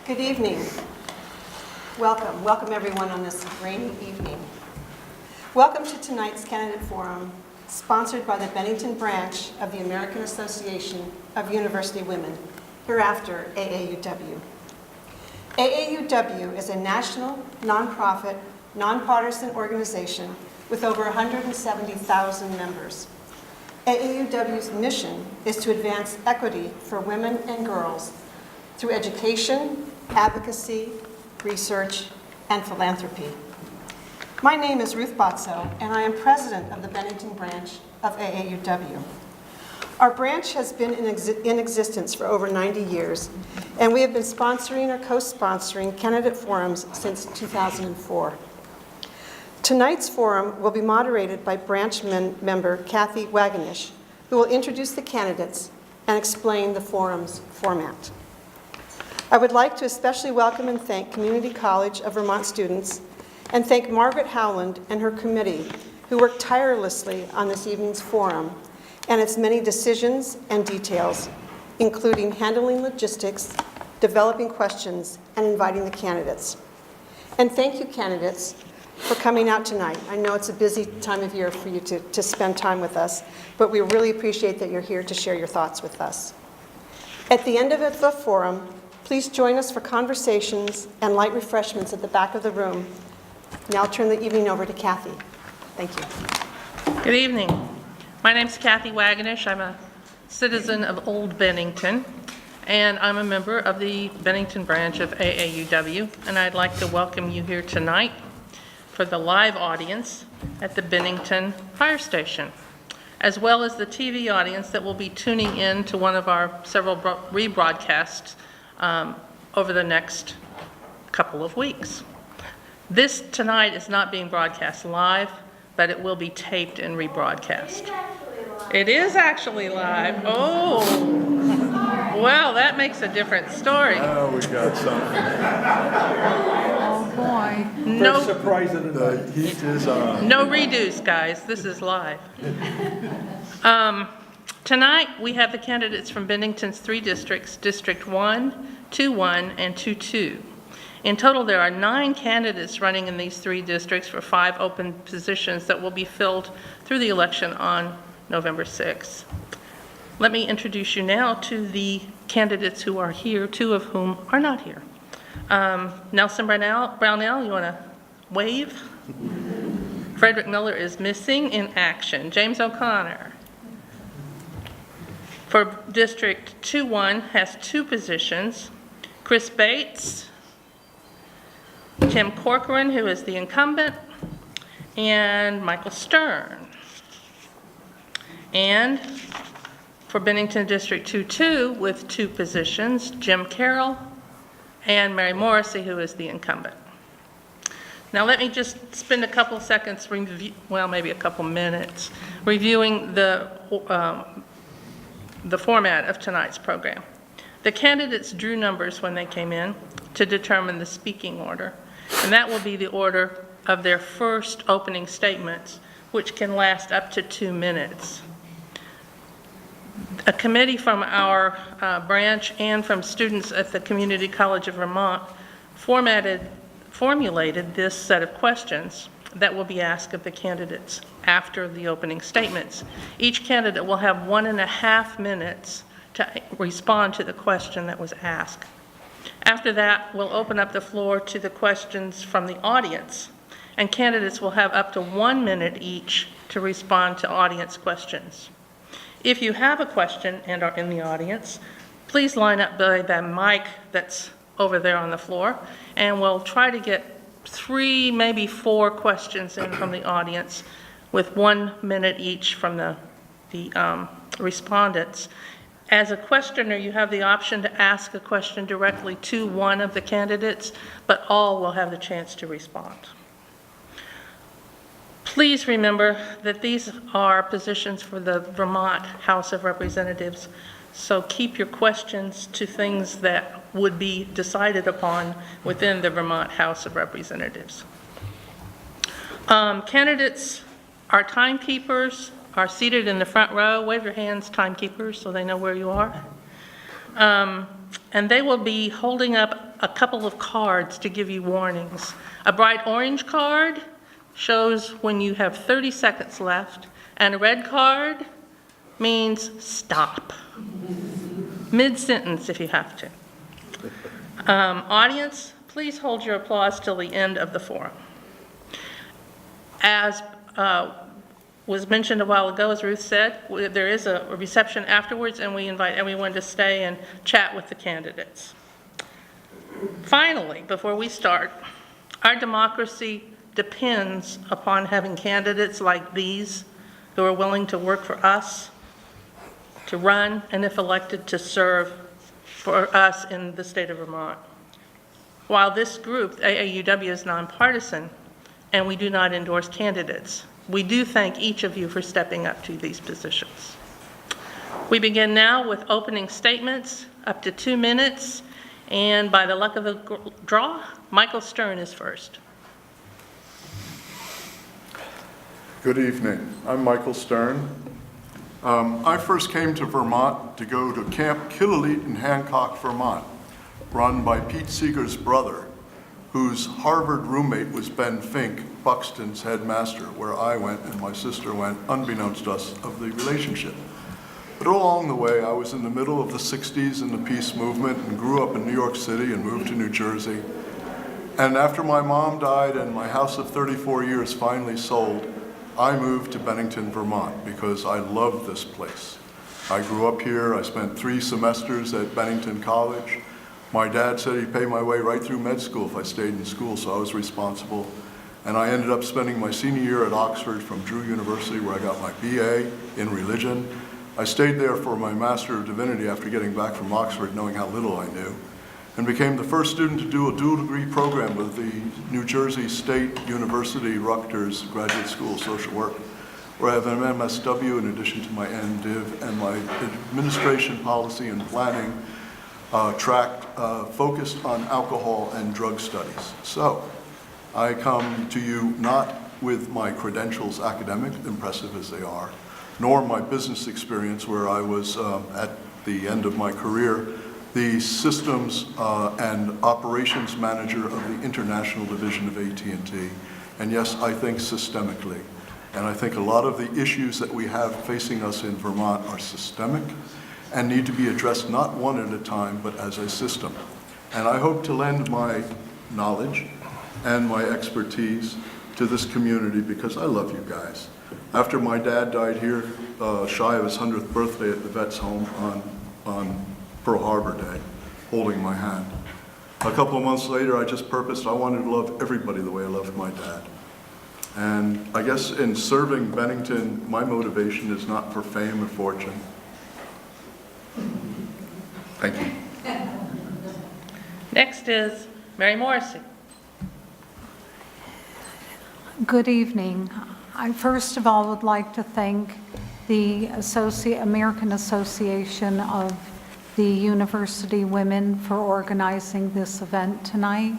Good evening. Welcome everyone on this rainy evening. Welcome to tonight's candidate forum, sponsored by the Bennington branch of the American Association of University Women, hereafter AAUW. AAUW is a national, nonprofit, nonpartisan organization with over 170,000 members. AAUW's mission is to advance equity for women and girls through education, advocacy, research, and philanthropy. My name is Ruth Botso, and I am president of the Bennington branch of AAUW. Our branch has been in existence for over 90 years, and we have been sponsoring or co-sponsoring candidate forums since 2004. Tonight's forum will be moderated by branch member Kathy Waganish, who will introduce the candidates and explain the forum's format. I would like to especially welcome and thank Community College of Vermont students and thank Margaret Howland and her committee who worked tirelessly on this evening's forum and its many decisions and details, including handling logistics, developing questions, and inviting the candidates. And thank you, candidates, for coming out tonight. I know it's a busy time of year for you to spend time with us, but we really appreciate that you're here to share your thoughts with us. At the end of the forum, please join us for conversations and light refreshments at the back of the room. Now I'll turn the evening over to Kathy. Thank you. Good evening. My name's Kathy Waganish. I'm a citizen of Old Bennington, and I'm a member of the Bennington branch of AAUW, and I'd like to welcome you here tonight for the live audience at the Bennington Fire Station, as well as the TV audience that will be tuning in to one of our several rebroadcasts over the next couple of weeks. This tonight is not being broadcast live, but it will be taped and rebroadcast. It is actually live. Oh, well, that makes a different story. Oh, we got something. Oh, boy. No, First surprise of the night. Heat is on. no redos, guys. This is live. Tonight, we have the candidates from Bennington's 3 districts, District 1, 2-1, and 2-2. In total, there are 9 candidates running in these 3 districts for 5 open positions that will be filled through the election on November 6th. Let me introduce you now to the candidates who are here, 2 of whom are not here. Nelson Brownell, you want to wave? Frederick Miller is missing in action. James O'Connor for District 2-1 has 2 positions. Chris Bates, Tim Corcoran, who is the incumbent, and Michael Stern. And for Bennington District 2-2 with 2 positions, Jim Carroll and Mary Morrissey, who is the incumbent. Now let me just spend a couple of seconds, maybe a couple minutes, reviewing the format of tonight's program. The candidates drew numbers when they came in to determine the speaking order, and that will be the order of their first opening statements, which can last up to 2 minutes. A committee from our branch and from students at the Community College of Vermont formulated this set of questions that will be asked of the candidates after the opening statements. Each candidate will have 1.5 minutes to respond to the question that was asked. After that, we'll open up the floor to the questions from the audience, and candidates will have up to 1 minute each to respond to audience questions. If you have a question and are in the audience, please line up by the mic that's over there on the floor, and we'll try to get 3, maybe 4 questions in from the audience with 1 minute each from the respondents. As a questioner, you have the option to ask a question directly to one of the candidates, but all will have the chance to respond. Please remember that these are positions for the Vermont House of Representatives, so keep your questions to things that would be decided upon within the Vermont House of Representatives. Candidates are timekeepers, are seated in the front row. Wave your hands, timekeepers, so they know where you are. And they will be holding up a couple of cards to give you warnings. A bright orange card shows when you have 30 seconds left, and a red card means stop. Mid-sentence if you have to. Audience, please hold your applause till the end of the forum. As was mentioned a while ago, as Ruth said, there is a reception afterwards, and we invite everyone to stay and chat with the candidates. Finally, before we start, our democracy depends upon having candidates like these who are willing to work for us, to run, and if elected, to serve for us in the state of Vermont. While this group, AAUW, is nonpartisan, and we do not endorse candidates, we do thank each of you for stepping up to these positions. We begin now with opening statements, up to 2 minutes, and by the luck of the draw, Michael Stern is first. Good evening. I'm Michael Stern. I first came to Vermont to go to Camp Killalite in Hancock, Vermont, run by Pete Seeger's brother, whose Harvard roommate was Ben Fink, Buxton's headmaster, where I went and my sister went, unbeknownst to us of the relationship. But all along the way, I was in the middle of the 60s in the peace movement and grew up in New York City and moved to New Jersey. And after my mom died and my house of 34 years finally sold, I moved to Bennington, Vermont, because I loved this place. I grew up here. I spent 3 semesters at Bennington College. My dad said he'd pay my way right through med school if I stayed in school, so I was responsible. And I ended up spending my senior year at Oxford from Drew University, where I got my BA in religion. I stayed there for my Master of Divinity after getting back from Oxford, knowing how little I knew, and became the first student to do a dual degree program with the New Jersey State University Rutgers Graduate School of Social Work, where I have an MSW in addition to my MDiv and my administration policy and planning track focused on alcohol and drug studies. So I come to you not with my credentials academic, impressive as they are, nor my business experience where I was at the end of my career the systems and operations manager of the international division of AT&T. And yes, I think systemically. And I think a lot of the issues that we have facing us in Vermont are systemic and need to be addressed not one at a time, but as a system. And I hope to lend my knowledge and my expertise to this community because I love you guys. After my dad died here, shy of his 100th birthday at the vet's home on Pearl Harbor Day, holding my hand. A couple of months later, I just purposed I wanted to love everybody the way I loved my dad. And I guess in serving Bennington, my motivation is not for fame or fortune. Thank you. Next is Mary Morrissey. Good evening. I first of all would like to thank the American Association of the University Women for organizing this event tonight.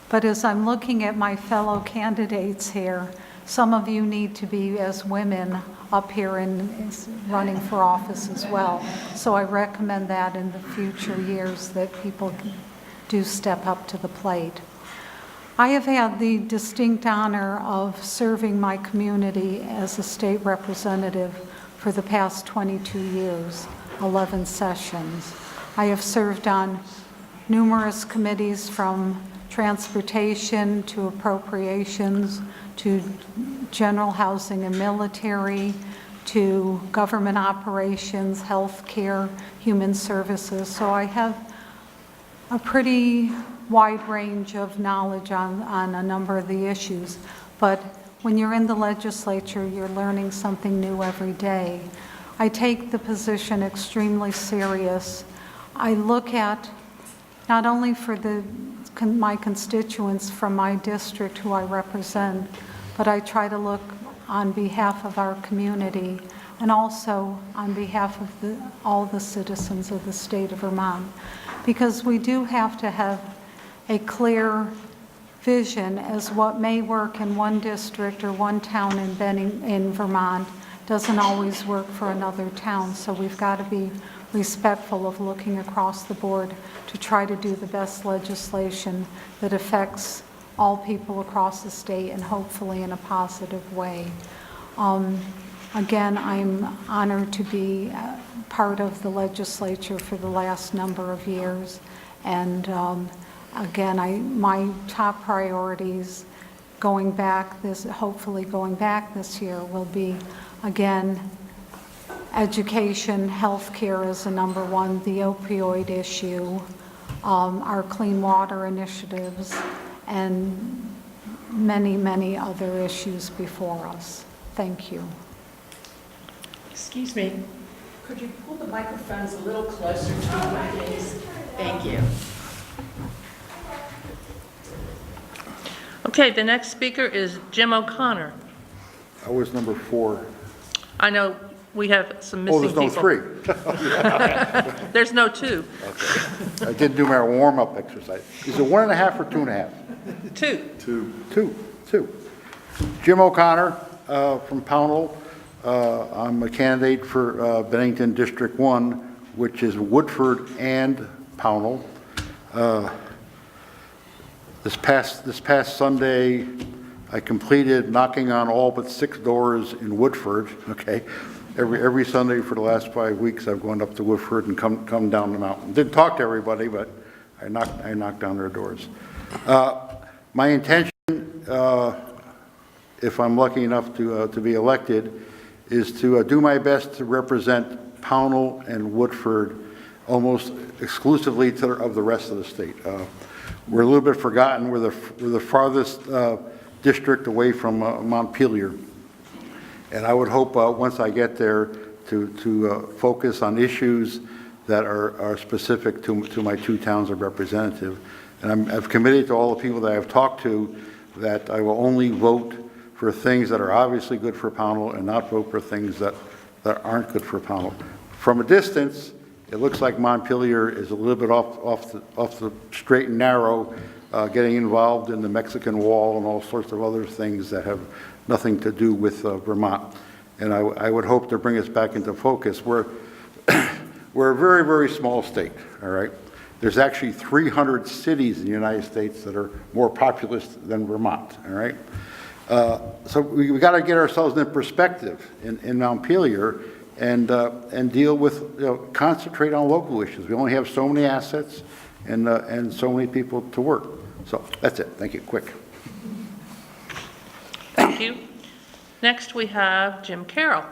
But as I'm looking at my fellow candidates here, some of you need to be, as women, up here and running for office as well. So I recommend that in the future years that people do step up to the plate. I have had the distinct honor of serving my community as a state representative for the past 22 years, 11 sessions. I have served on numerous committees from transportation to appropriations to general housing and military to government operations, healthcare, human services. So I have a pretty wide range of knowledge on a number of the issues. But when you're in the legislature, you're learning something new every day. I take the position extremely serious. I look at not only for my constituents from my district who I represent, but I try to look on behalf of our community and also on behalf of all the citizens of the state of Vermont. Because we do have to have a clear vision as what may work in one district or one town in Vermont doesn't always work for another town. So we've got to be respectful of looking across the board to try to do the best legislation that affects all people across the state and hopefully in a positive way. Again, I'm honored to be part of the legislature for the last number of years. And again, my top priorities hopefully going back this year will be, again, education, healthcare is the number one, the opioid issue, our clean water initiatives, and many, many other issues before us. Thank you. Excuse me, could you pull the microphones a little closer to me, please? Thank you. Okay, the next speaker is Jim O'Connor. I was number 4. I know we have some missing Oh, people. there's no 3. There's no 2. Okay. I did do my warm-up exercise. Is it 1.5 or 2.5? 2. 2. Jim O'Connor from Pownell. I'm a candidate for Bennington District 1, which is Woodford and Pownell. This past Sunday, I completed knocking on all but 6 doors in Woodford. Okay, every Sunday for the last 5 weeks, I've gone up to Woodford and come down the mountain. Didn't talk to everybody, but I knocked down their doors. My intention, if I'm lucky enough to be elected, is to do my best to represent Pownell and Woodford almost exclusively of the rest of the state. We're a little bit forgotten. We're the farthest district away from Montpelier. And I would hope once I get there to focus on issues that are specific to my 2 towns of representative. And I've committed to all the people that I've talked to that I will only vote for things that are obviously good for Pownell and not vote for things that aren't good for Pownell. From a distance, it looks like Montpelier is a little bit off the straight and narrow, getting involved in the Mexican Wall and all sorts of other things that have nothing to do with Vermont. And I would hope to bring us back into focus. We're a very, very small state, all right? There's actually 300 cities in the United States that are more populous than Vermont, all right? So we got to get ourselves in perspective in Montpelier and deal with, concentrate on local issues. We only have so many assets and so many people to work. So that's it. Thank you. Quick. Thank you. Next, we have Jim Carroll.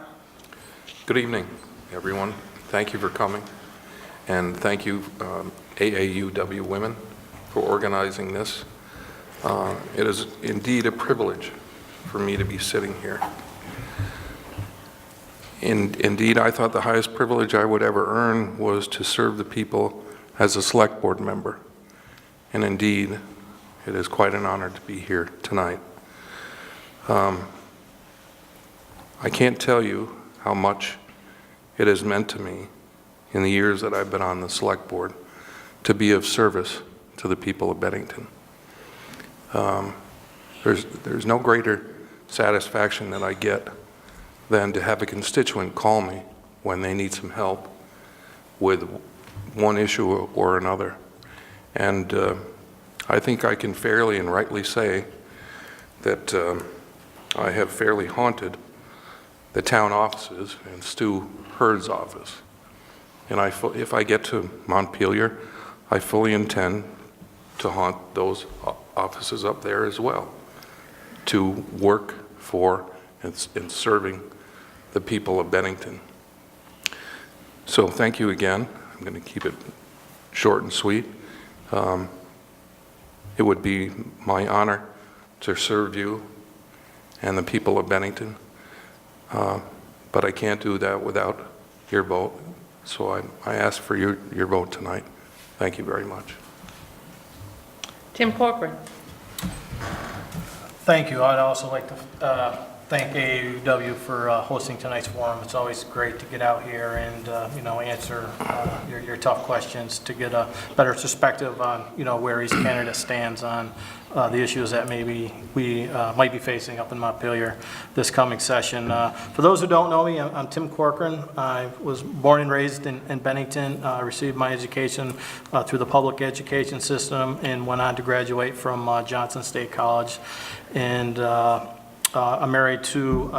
Good evening, everyone. Thank you for coming. And thank you, AAUW Women, for organizing this. It is indeed a privilege for me to be sitting here. Indeed, I thought the highest privilege I would ever earn was to serve the people as a select board member. And indeed, it is quite an honor to be here tonight. I can't tell you how much it has meant to me in the years that I've been on the select board to be of service to the people of Bennington. There's no greater satisfaction that I get than to have a constituent call me when they need some help with one issue or another. And I think I can fairly and rightly say that I have fairly haunted the town offices and Stu Hurd's office. And if I get to Montpelier, I fully intend to haunt those offices up there as well, to work for and serving the people of Bennington. So thank you again. I'm going to keep it short and sweet. It would be my honor to serve you and the people of Bennington, but I can't do that without your vote. So I ask for your vote tonight. Thank you very much. Tim Corcoran. Thank you. I'd also like to thank AAUW for hosting tonight's forum. It's always great to get out here and, answer your tough questions to get a better perspective on, where East Canada stands on the issues that maybe we might be facing up in Montpelier this coming session. For those who don't know me, I'm Tim Corcoran. I was born and raised in Bennington. I received my education through the public education system and went on to graduate from Johnson State College. And I'm married to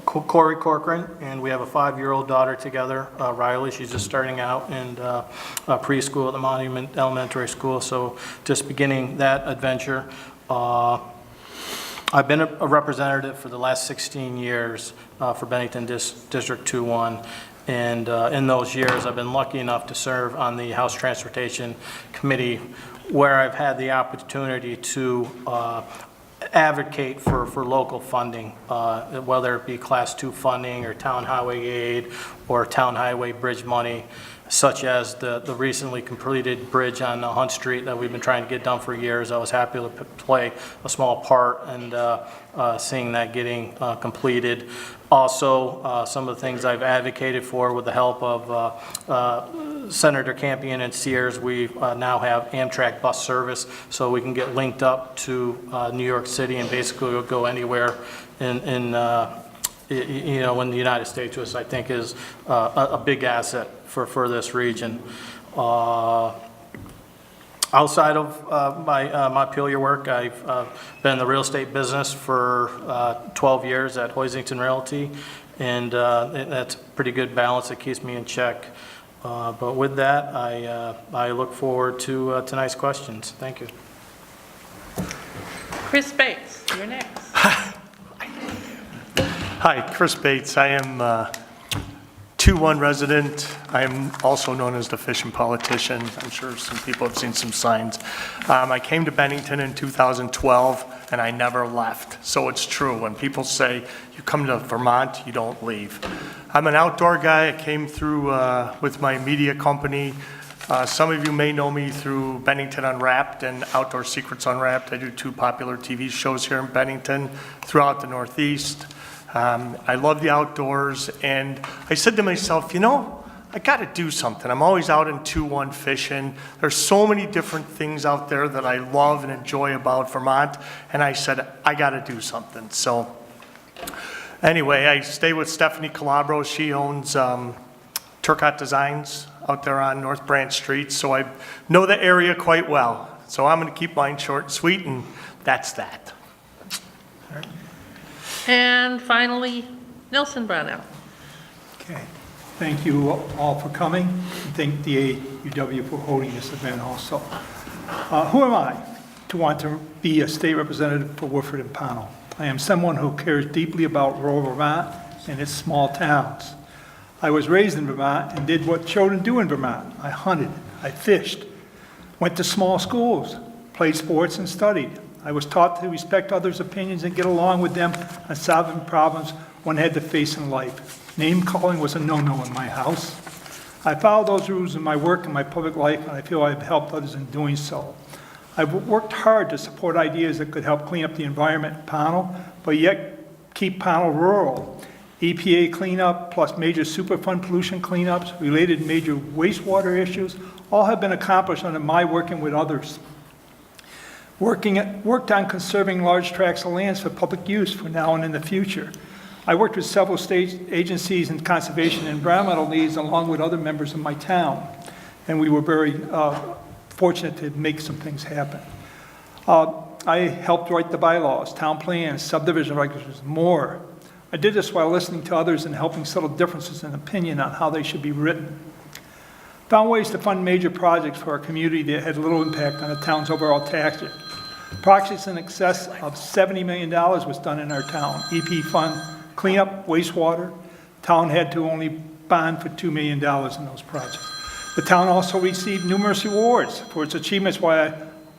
Corey Corcoran, and we have a 5-year-old daughter together, Riley. She's just starting out in preschool at the Monument Elementary School, so just beginning that adventure. I've been a representative for the last 16 years for Bennington District 2-1, and in those years I've been lucky enough to serve on the House Transportation Committee, where I've had the opportunity to advocate for local funding, whether it be Class 2 funding or town highway aid or town highway bridge money, such as the recently completed bridge on Hunt Street that we've been trying to get done for years. I was happy to play a small part in seeing that getting completed. Also, some of the things I've advocated for with the help of Senator Campion and Sears, we now have Amtrak bus service, so we can get linked up to New York City and basically go anywhere in the United States, which I think is a big asset for this region. Outside of my Montpelier work, I've been in the real estate business for 12 years at Hoisington Realty, and that's a pretty good balance that keeps me in check. But with that, I look forward to tonight's questions. Thank you. Chris Bates, you're next. Hi, Chris Bates. I am 2-1 resident. I am also known as the fishing politician. I'm sure some people have seen some signs. I came to Bennington in 2012, and I never left. So it's true. When people say you come to Vermont, you don't leave. I'm an outdoor guy. I came through with my media company. Some of you may know me through Bennington Unwrapped and Outdoor Secrets Unwrapped. I do 2 popular TV shows here in Bennington throughout the Northeast. I love the outdoors, and I said to myself, I got to do something. I'm always out in 2-1 fishing. There's so many different things out there that I love and enjoy about Vermont, and I said, I got to do something. So anyway, I stay with Stephanie Calabro. She owns Turcotte Designs out there on North Branch Street, so I know the area quite well. So I'm going to keep mine short and sweet, and that's that. And finally, Nelson Brownell. Okay. Thank you all for coming. Thank the AAUW for holding this event also. Who am I to want to be a state representative for Woodford and Pownell? I am someone who cares deeply about rural Vermont and its small towns. I was raised in Vermont and did what children do in Vermont. I hunted, I fished, went to small schools, played sports, and studied. I was taught to respect others' opinions and get along with them on solving problems one had to face in life. Name-calling was a no-no in my house. I followed those rules in my work and my public life, and I feel I've helped others in doing so. I've worked hard to support ideas that could help clean up the environment in Pownell, but yet keep Pownell rural. EPA cleanup plus major Superfund pollution cleanups, related major wastewater issues, all have been accomplished under my working with others. Worked on conserving large tracts of lands for public use for now and in the future. I worked with several state agencies in conservation and environmental needs along with other members of my town, and we were very fortunate to make some things happen. I helped write the bylaws, town plans, subdivision regulations, more. I did this while listening to others and helping settle differences in opinion on how they should be written. Found ways to fund major projects for our community that had little impact on the town's overall tax rate. Projects in excess of $70 million was done in our town. EP fund, cleanup, wastewater. Town had to only bond for $2 million in those projects. The town also received numerous awards for its achievements, while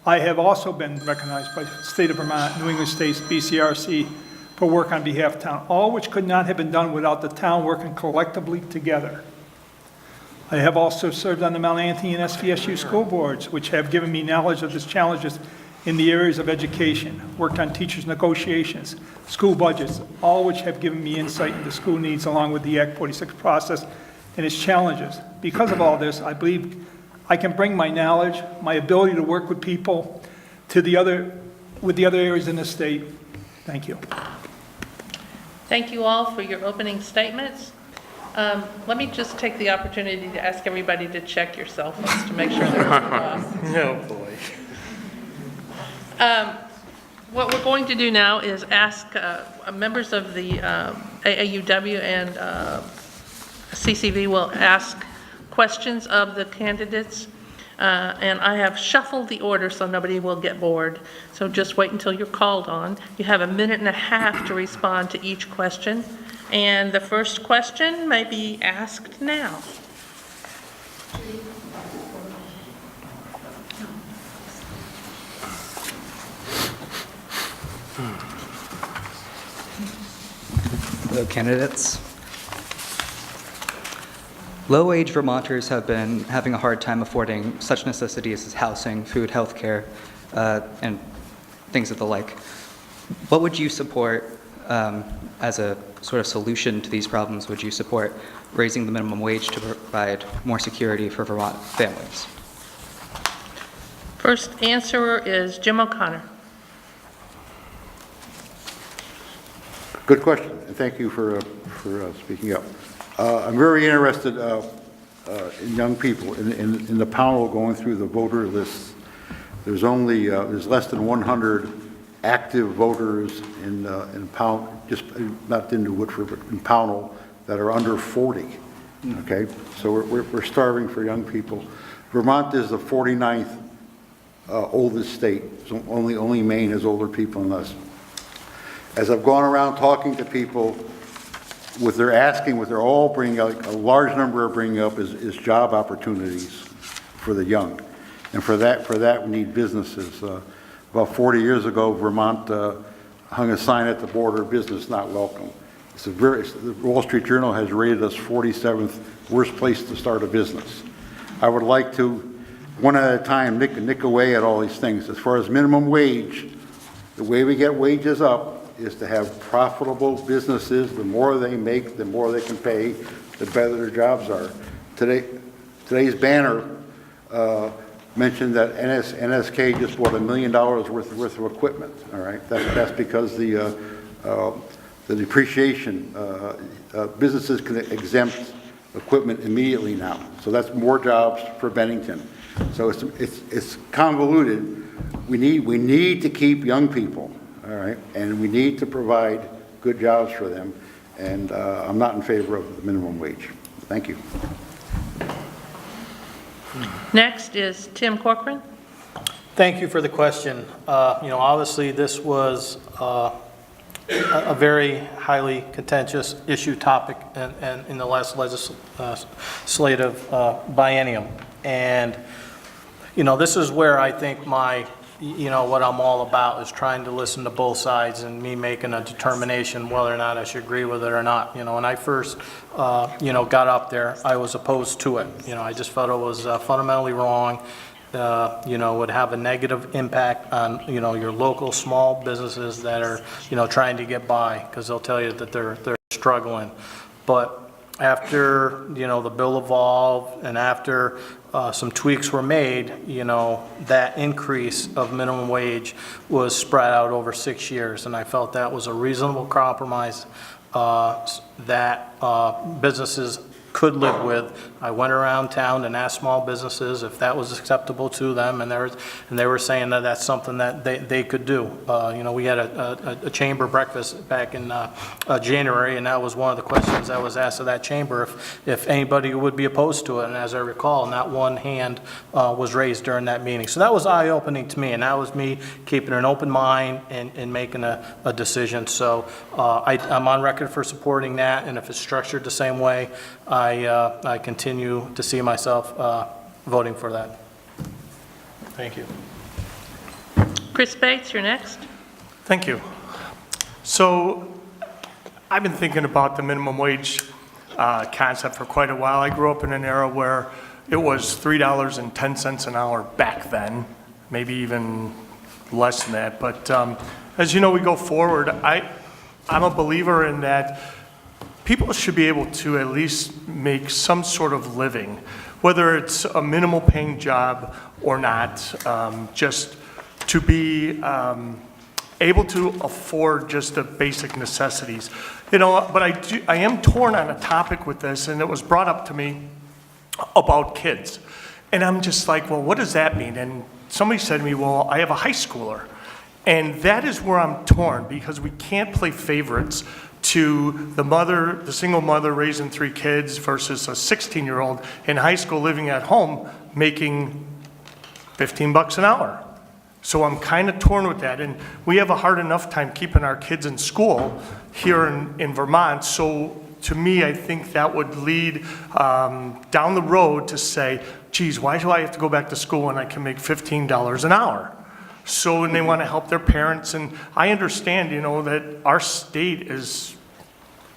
I have also been recognized by the state of Vermont, New England States, BCRC, for work on behalf of town, all which could not have been done without the town working collectively together. I have also served on the Mount Anthony and SVSU school boards, which have given me knowledge of the challenges in the areas of education, worked on teachers' negotiations, school budgets, all which have given me insight into school needs along with the Act 46 process and its challenges. Because of all this, I believe I can bring my knowledge, my ability to work with people with the other areas in the state. Thank you. Thank you all for your opening statements. Let me just take the opportunity to ask everybody to check your cell phones to make sure they're off. Oh, boy. What we're going to do now is ask members of the AAUW and CCV will ask questions of the candidates. And I have shuffled the order so nobody will get bored. So just wait until you're called on. You have 1.5 minutes to respond to each question. And the first question may be asked now. Hello, candidates. Low-wage Vermonters have been having a hard time affording such necessities as housing, food, healthcare, and things of the like. What would you support as a sort of solution to these problems? Would you support raising the minimum wage to provide more security for Vermont families? First answerer is Jim O'Connor. Good question, and thank you for speaking up. I'm very interested in young people. In the panel going through the voter lists, there's less than 100 active voters in Pownell, just not in New Woodford, but in Pownell, that are under 40. Okay, so we're starving for young people. Vermont is the 49th oldest state. So only Maine has older people than us. As I've gone around talking to people, what they're all bringing up, a large number are bringing up is job opportunities for the young. And for that we need businesses. About 40 years ago, Vermont hung a sign at the border, business not welcome. The Wall Street Journal has rated us 47th worst place to start a business. I would like to, one at a time, nick away at all these things. As far as minimum wage, the way we get wages up is to have profitable businesses. The more they make, the more they can pay, the better their jobs are. Today's banner mentioned that NSK just bought $1 million worth of equipment. All right, that's because the depreciation, businesses can exempt equipment immediately now. So that's more jobs for Bennington. So it's convoluted. We need to keep young people. All right, and we need to provide good jobs for them, and I'm not in favor of the minimum wage. Thank you. Next is Tim Corcoran. Thank you for the question. Obviously this was a very highly contentious issue topic in the last legislative biennium. And, this is where I think what I'm all about is trying to listen to both sides and me making a determination whether or not I should agree with it or not. When I first, got up there, I was opposed to it. I just felt it was fundamentally wrong. Would have a negative impact on, your local small businesses that are, trying to get by, because they'll tell you that they're struggling. But after, the bill evolved and after some tweaks were made, that increase of minimum wage was spread out over 6 years. And I felt that was a reasonable compromise that businesses could live with. I went around town and asked small businesses if that was acceptable to them, and they were saying that that's something that they could do. We had a chamber breakfast back in January, and that was one of the questions that was asked of that chamber, if anybody would be opposed to it. And as I recall, not one hand was raised during that meeting. So that was eye-opening to me, and that was me keeping an open mind and making a decision. So I'm on record for supporting that, and if it's structured the same way, I continue to see myself voting for that. Thank you. Chris Bates, you're next. Thank you. So I've been thinking about the minimum wage concept for quite a while. I grew up in an era where it was $3.10 an hour back then, maybe even less than that. But as you know, we go forward, I'm a believer in that people should be able to at least make some sort of living, whether it's a minimal paying job or not, just to be able to afford just the basic necessities. You know, but I am torn on a topic with this, and it was brought up to me about kids. And I'm just like, well, what does that mean? And somebody said to me, well, I have a high schooler. And that is where I'm torn, because we can't play favorites to the single mother raising 3 kids versus a 16-year-old in high school living at home making $15 an hour. So I'm kind of torn with that. And we have a hard enough time keeping our kids in school here in Vermont. So to me, I think that would lead down the road to say, geez, why do I have to go back to school when I can make $15 an hour? So, and they want to help their parents. And I understand, you know, that our state is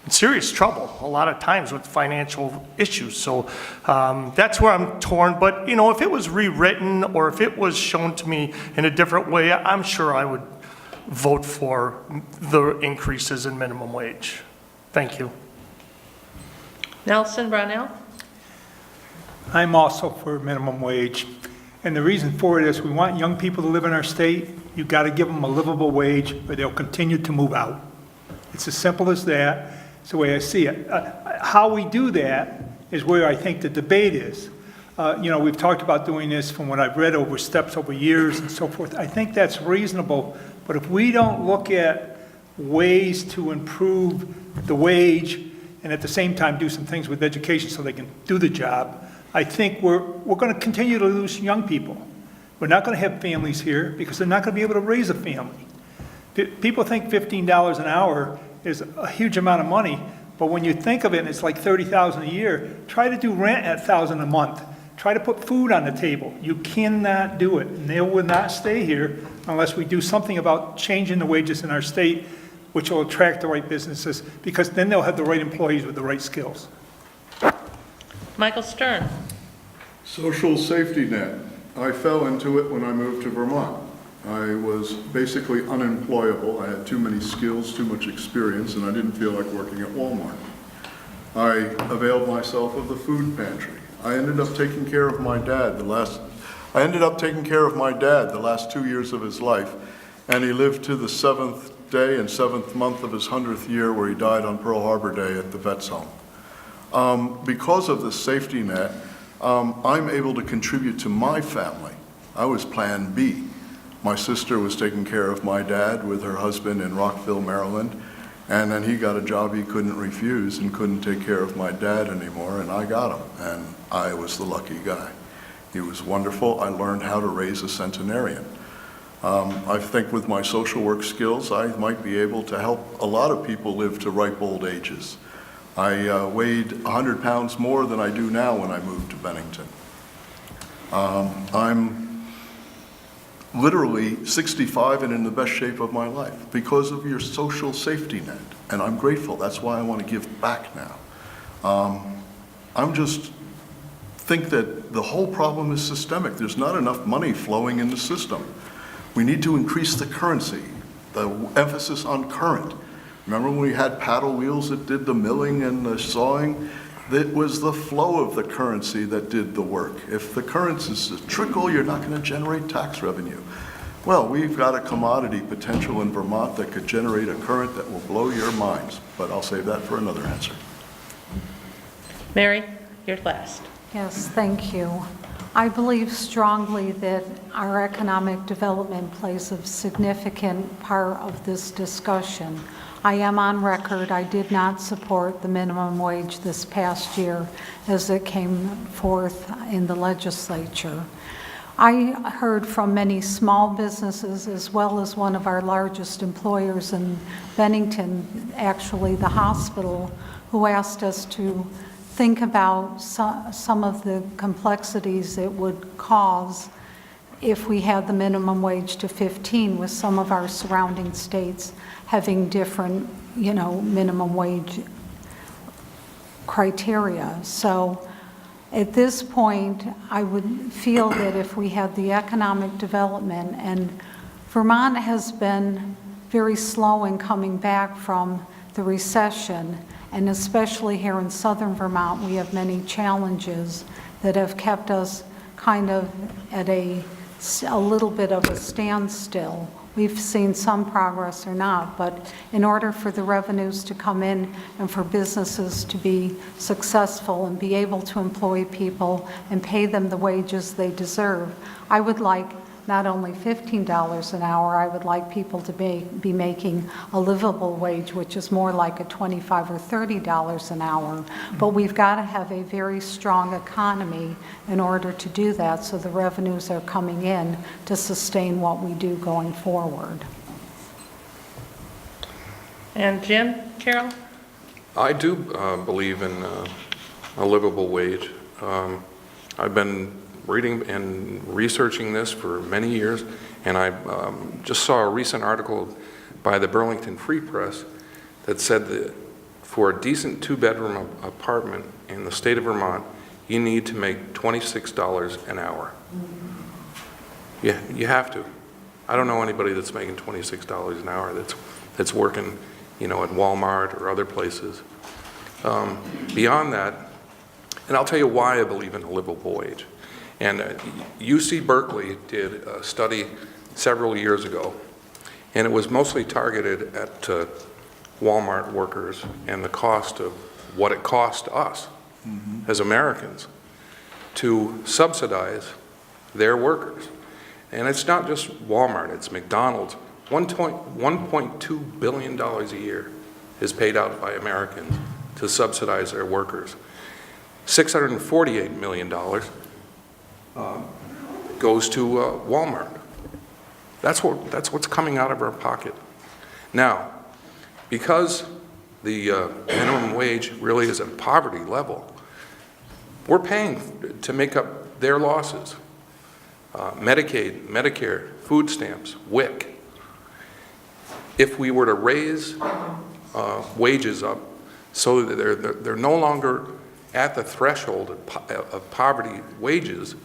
in serious trouble a lot of times with financial issues. So that's where I'm torn. But, you know, if it was rewritten or if it was shown to me in a different way, I'm sure I would vote for the increases in minimum wage. Thank you. Nelson Brownell? I'm also for minimum wage. And the reason for it is we want young people to live in our state. You've got to give them a livable wage or they'll continue to move out. It's as simple as that. It's the way I see it. How we do that is where I think the debate is. You know, we've talked about doing this from what I've read over steps over years and so forth. I think that's reasonable. But if we don't look at ways to improve the wage and at the same time do some things with education so they can do the job, I think we're going to continue to lose young people. We're not going to have families here because they're not going to be able to raise a family. People think $15 an hour is a huge amount of money, but when you think of it, and it's like $30,000 a year. Try to do rent at $1,000 a month. Try to put food on the table. You cannot do it, and they will not stay here unless we do something about changing the wages in our state, which will attract the right businesses, because then they'll have the right employees with the right skills. Michael Stern? Social safety net. I fell into it when I moved to Vermont. I was basically unemployable. I had too many skills, too much experience, and I didn't feel like working at Walmart. I availed myself of the food pantry. I ended up taking care of my dad the last 2 years of his life, and he lived to the 7th day and 7th month of his 100th year, where he died on Pearl Harbor Day at the Vets Home. Because of the safety net, I'm able to contribute to my family. I was Plan B. My sister was taking care of my dad with her husband in Rockville, Maryland, and then he got a job he couldn't refuse and couldn't take care of my dad anymore, and I got him, and I was the lucky guy. He was wonderful. I learned how to raise a centenarian. I think with my social work skills, I might be able to help a lot of people live to ripe old ages. I weighed 100 pounds more than I do now when I moved to Bennington. I'm literally 65 and in the best shape of my life because of your social safety net, and I'm grateful. That's why I want to give back now. I'm just think that the whole problem is systemic. There's not enough money flowing in the system. We need to increase the currency, the emphasis on current. Remember when we had paddle wheels that did the milling and the sawing? It was the flow of the currency that did the work. If the currency is a trickle, you're not going to generate tax revenue. Well, we've got a commodity potential in Vermont that could generate a current that will blow your minds, but I'll save that for another answer. Mary, you're last. Yes, thank you. I believe strongly that our economic development plays a significant part of this discussion. I am on record, I did not support the minimum wage this past year as it came forth in the legislature. I heard from many small businesses as well as one of our largest employers in Bennington, actually the hospital, who asked us to think about some of the complexities it would cause if we had the minimum wage to 15, with some of our surrounding states having different, minimum wage criteria. So at this point, I would feel that if we had the economic development and Vermont has been very slow in coming back from the recession, and especially here in southern Vermont, we have many challenges that have kept us kind of at a little bit of a standstill. We've seen some progress or not, but in order for the revenues to come in and for businesses to be successful and be able to employ people and pay them the wages they deserve, I would like not only $15 an hour, I would like people to be making a livable wage, which is more like a $25 or $30 an hour. But we've got to have a very strong economy in order to do that, so the revenues are coming in to sustain what we do going forward. And Jim, Carol? I do believe in a livable wage. I've been reading and researching this for many years, and I just saw a recent article by the Burlington Free Press that said that for a decent two-bedroom apartment in the state of Vermont, you need to make $26 an hour. Yeah, you have to. I don't know anybody that's making $26 an hour that's working, you know, at Walmart or other places. Beyond that, and I'll tell you why I believe in a livable wage. And UC Berkeley did a study several years ago, and it was mostly targeted at Walmart workers and the cost of what it cost us as Americans to subsidize their workers. And it's not just Walmart, it's McDonald's. $1.2 billion a year is paid out by Americans to subsidize their workers. $648 million goes to Walmart. That's what's coming out of our pocket. Now, because the minimum wage really is at poverty level, we're paying to make up their losses. Medicaid, Medicare, food stamps, WIC. If we were to raise wages up so that they're no longer at the threshold of poverty wages,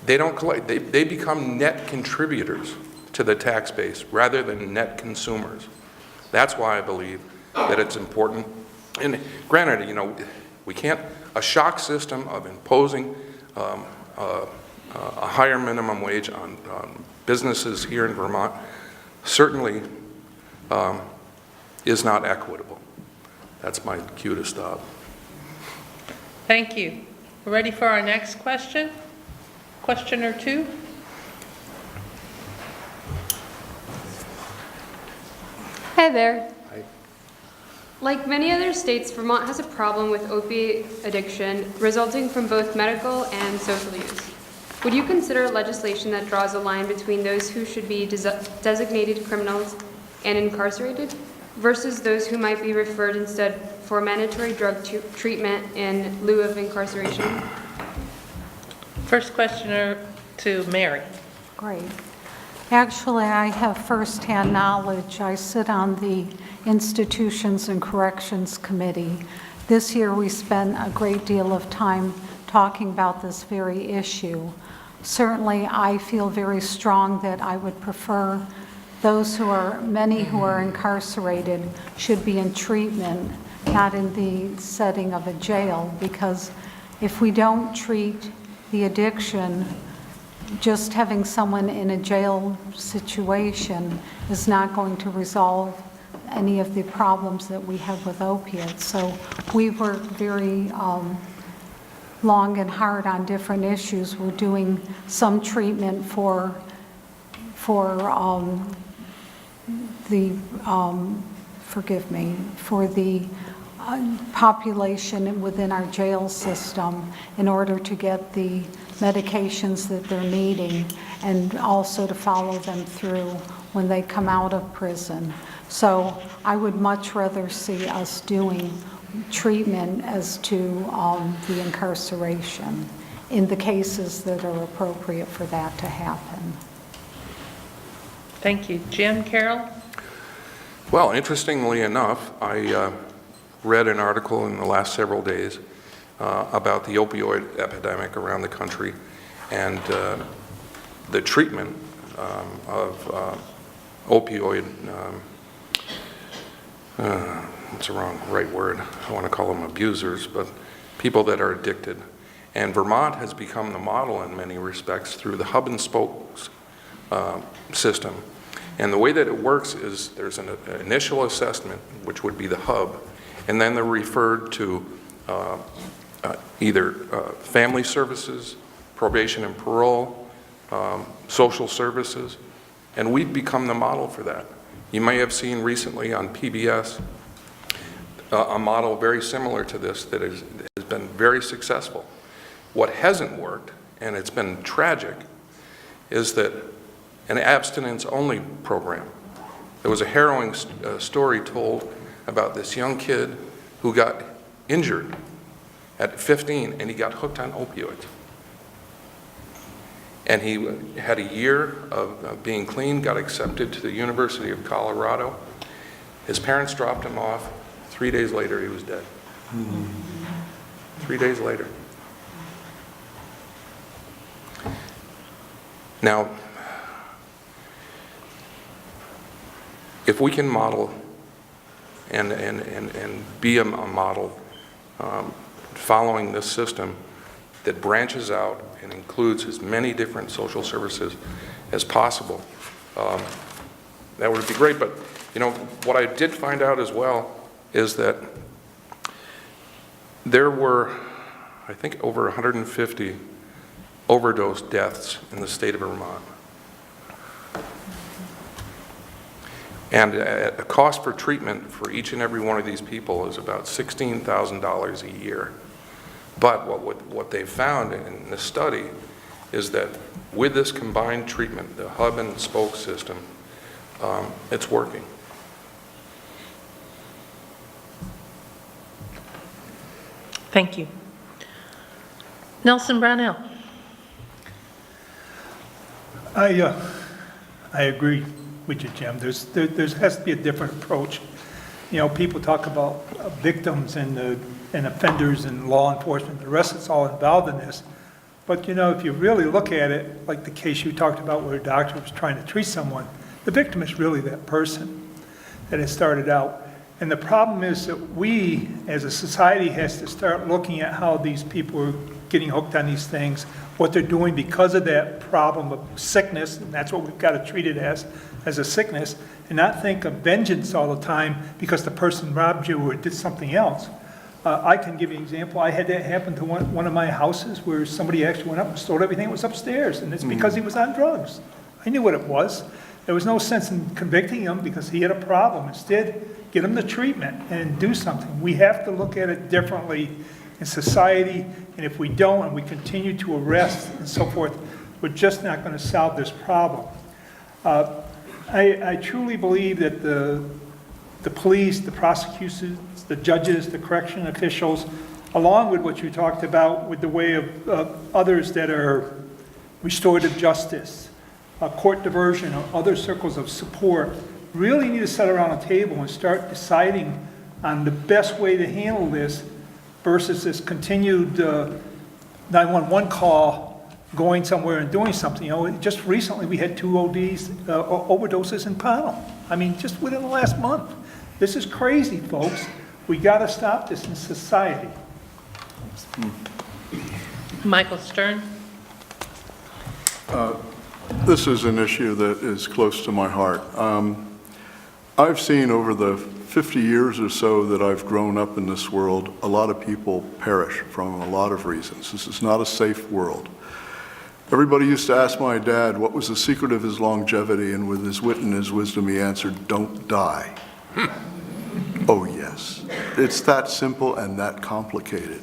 they don't collect. They become net contributors to the tax base rather than net consumers. That's why I believe that it's important. And granted, you know, we can't, a shock system of imposing a higher minimum wage on businesses here in Vermont certainly is not equitable. That's my cue to stop. Thank you. We're ready for our next question? Question or two? Hi there. Hi. Like many other states, Vermont has a problem with opiate addiction resulting from both medical and social use. Would you consider legislation that draws a line between those who should be designated criminals and incarcerated versus those who might be referred instead for mandatory drug treatment in lieu of incarceration? First questioner to Mary. Great. Actually, I have firsthand knowledge. I sit on the Institutions and Corrections Committee. This year we spent a great deal of time talking about this very issue. Certainly, I feel very strong that I would prefer many who are incarcerated should be in treatment, not in the setting of a jail, because if we don't treat the addiction, just having someone in a jail situation is not going to resolve any of the problems that we have with opiates. So we work very long and hard on different issues. We're doing some treatment for the population within our jail system in order to get the medications that they're needing, and also to follow them through when they come out of prison. So I would much rather see us doing treatment as to the incarceration in the cases that are appropriate for that to happen. Thank you. Jim, Carol? Well, interestingly enough, I read an article in the last several days about the opioid epidemic around the country, and the treatment of opioid, what's the right word? I want to call them abusers, but people that are addicted. And Vermont has become the model in many respects through the hub and spokes system. And the way that it works is there's an initial assessment, which would be the hub, and then they're referred to either family services, probation and parole, social services, and we've become the model for that. You may have seen recently on PBS a model very similar to this that has been very successful. What hasn't worked, and it's been tragic, is that an abstinence-only program. There was a harrowing story told about this young kid who got injured at 15, and he got hooked on opioids. And he had a year of being clean, got accepted to the University of Colorado. His parents dropped him off. 3 days later, he was dead. 3 days later. Now, if we can model and be a model following this system that branches out and includes as many different social services as possible, that would be great. But, you know, what I did find out as well is that there were, I think, over 150 overdose deaths in the state of Vermont. And a cost for treatment for each and every one of these people is about $16,000 a year. But what they found in this study is that with this combined treatment, the hub and spoke system, it's working. Thank you. Nelson Brownell. I agree with you, Jim. There has to be a different approach. You know, people talk about victims and offenders and law enforcement. The rest is all involved in this. But, you know, if you really look at it, like the case you talked about where a doctor was trying to treat someone, the victim is really that person that has started out. And the problem is that we, as a society, has to start looking at how these people are getting hooked on these things, what they're doing because of that problem of sickness, and that's what we've got to treat it as a sickness, and not think of vengeance all the time because the person robbed you or did something else. I can give you an example. I had that happen to one of my houses where somebody actually went up and stole everything that was upstairs, and it's because he was on drugs. I knew what it was. There was no sense in convicting him because he had a problem. Instead, get him the treatment and do something. We have to look at it differently in society, and if we don't and we continue to arrest and so forth, we're just not going to solve this problem. I truly believe that the police, the prosecutors, the judges, the correction officials, along with what you talked about with the way of others that are restorative justice, court diversion, or other circles of support, really need to sit around a table and start deciding on the best way to handle this versus this continued 911 call going somewhere and doing something. You know, just recently we had 2 overdoses in Pownell. I mean, just within the last month. This is crazy, folks. We got to stop this in society. Michael Stern. This is an issue that is close to my heart. I've seen over the 50 years or so that I've grown up in this world, a lot of people perish from a lot of reasons. This is not a safe world. Everybody used to ask my dad what was the secret of his longevity, and with his wit and his wisdom he answered, "Don't die." Oh yes, it's that simple and that complicated.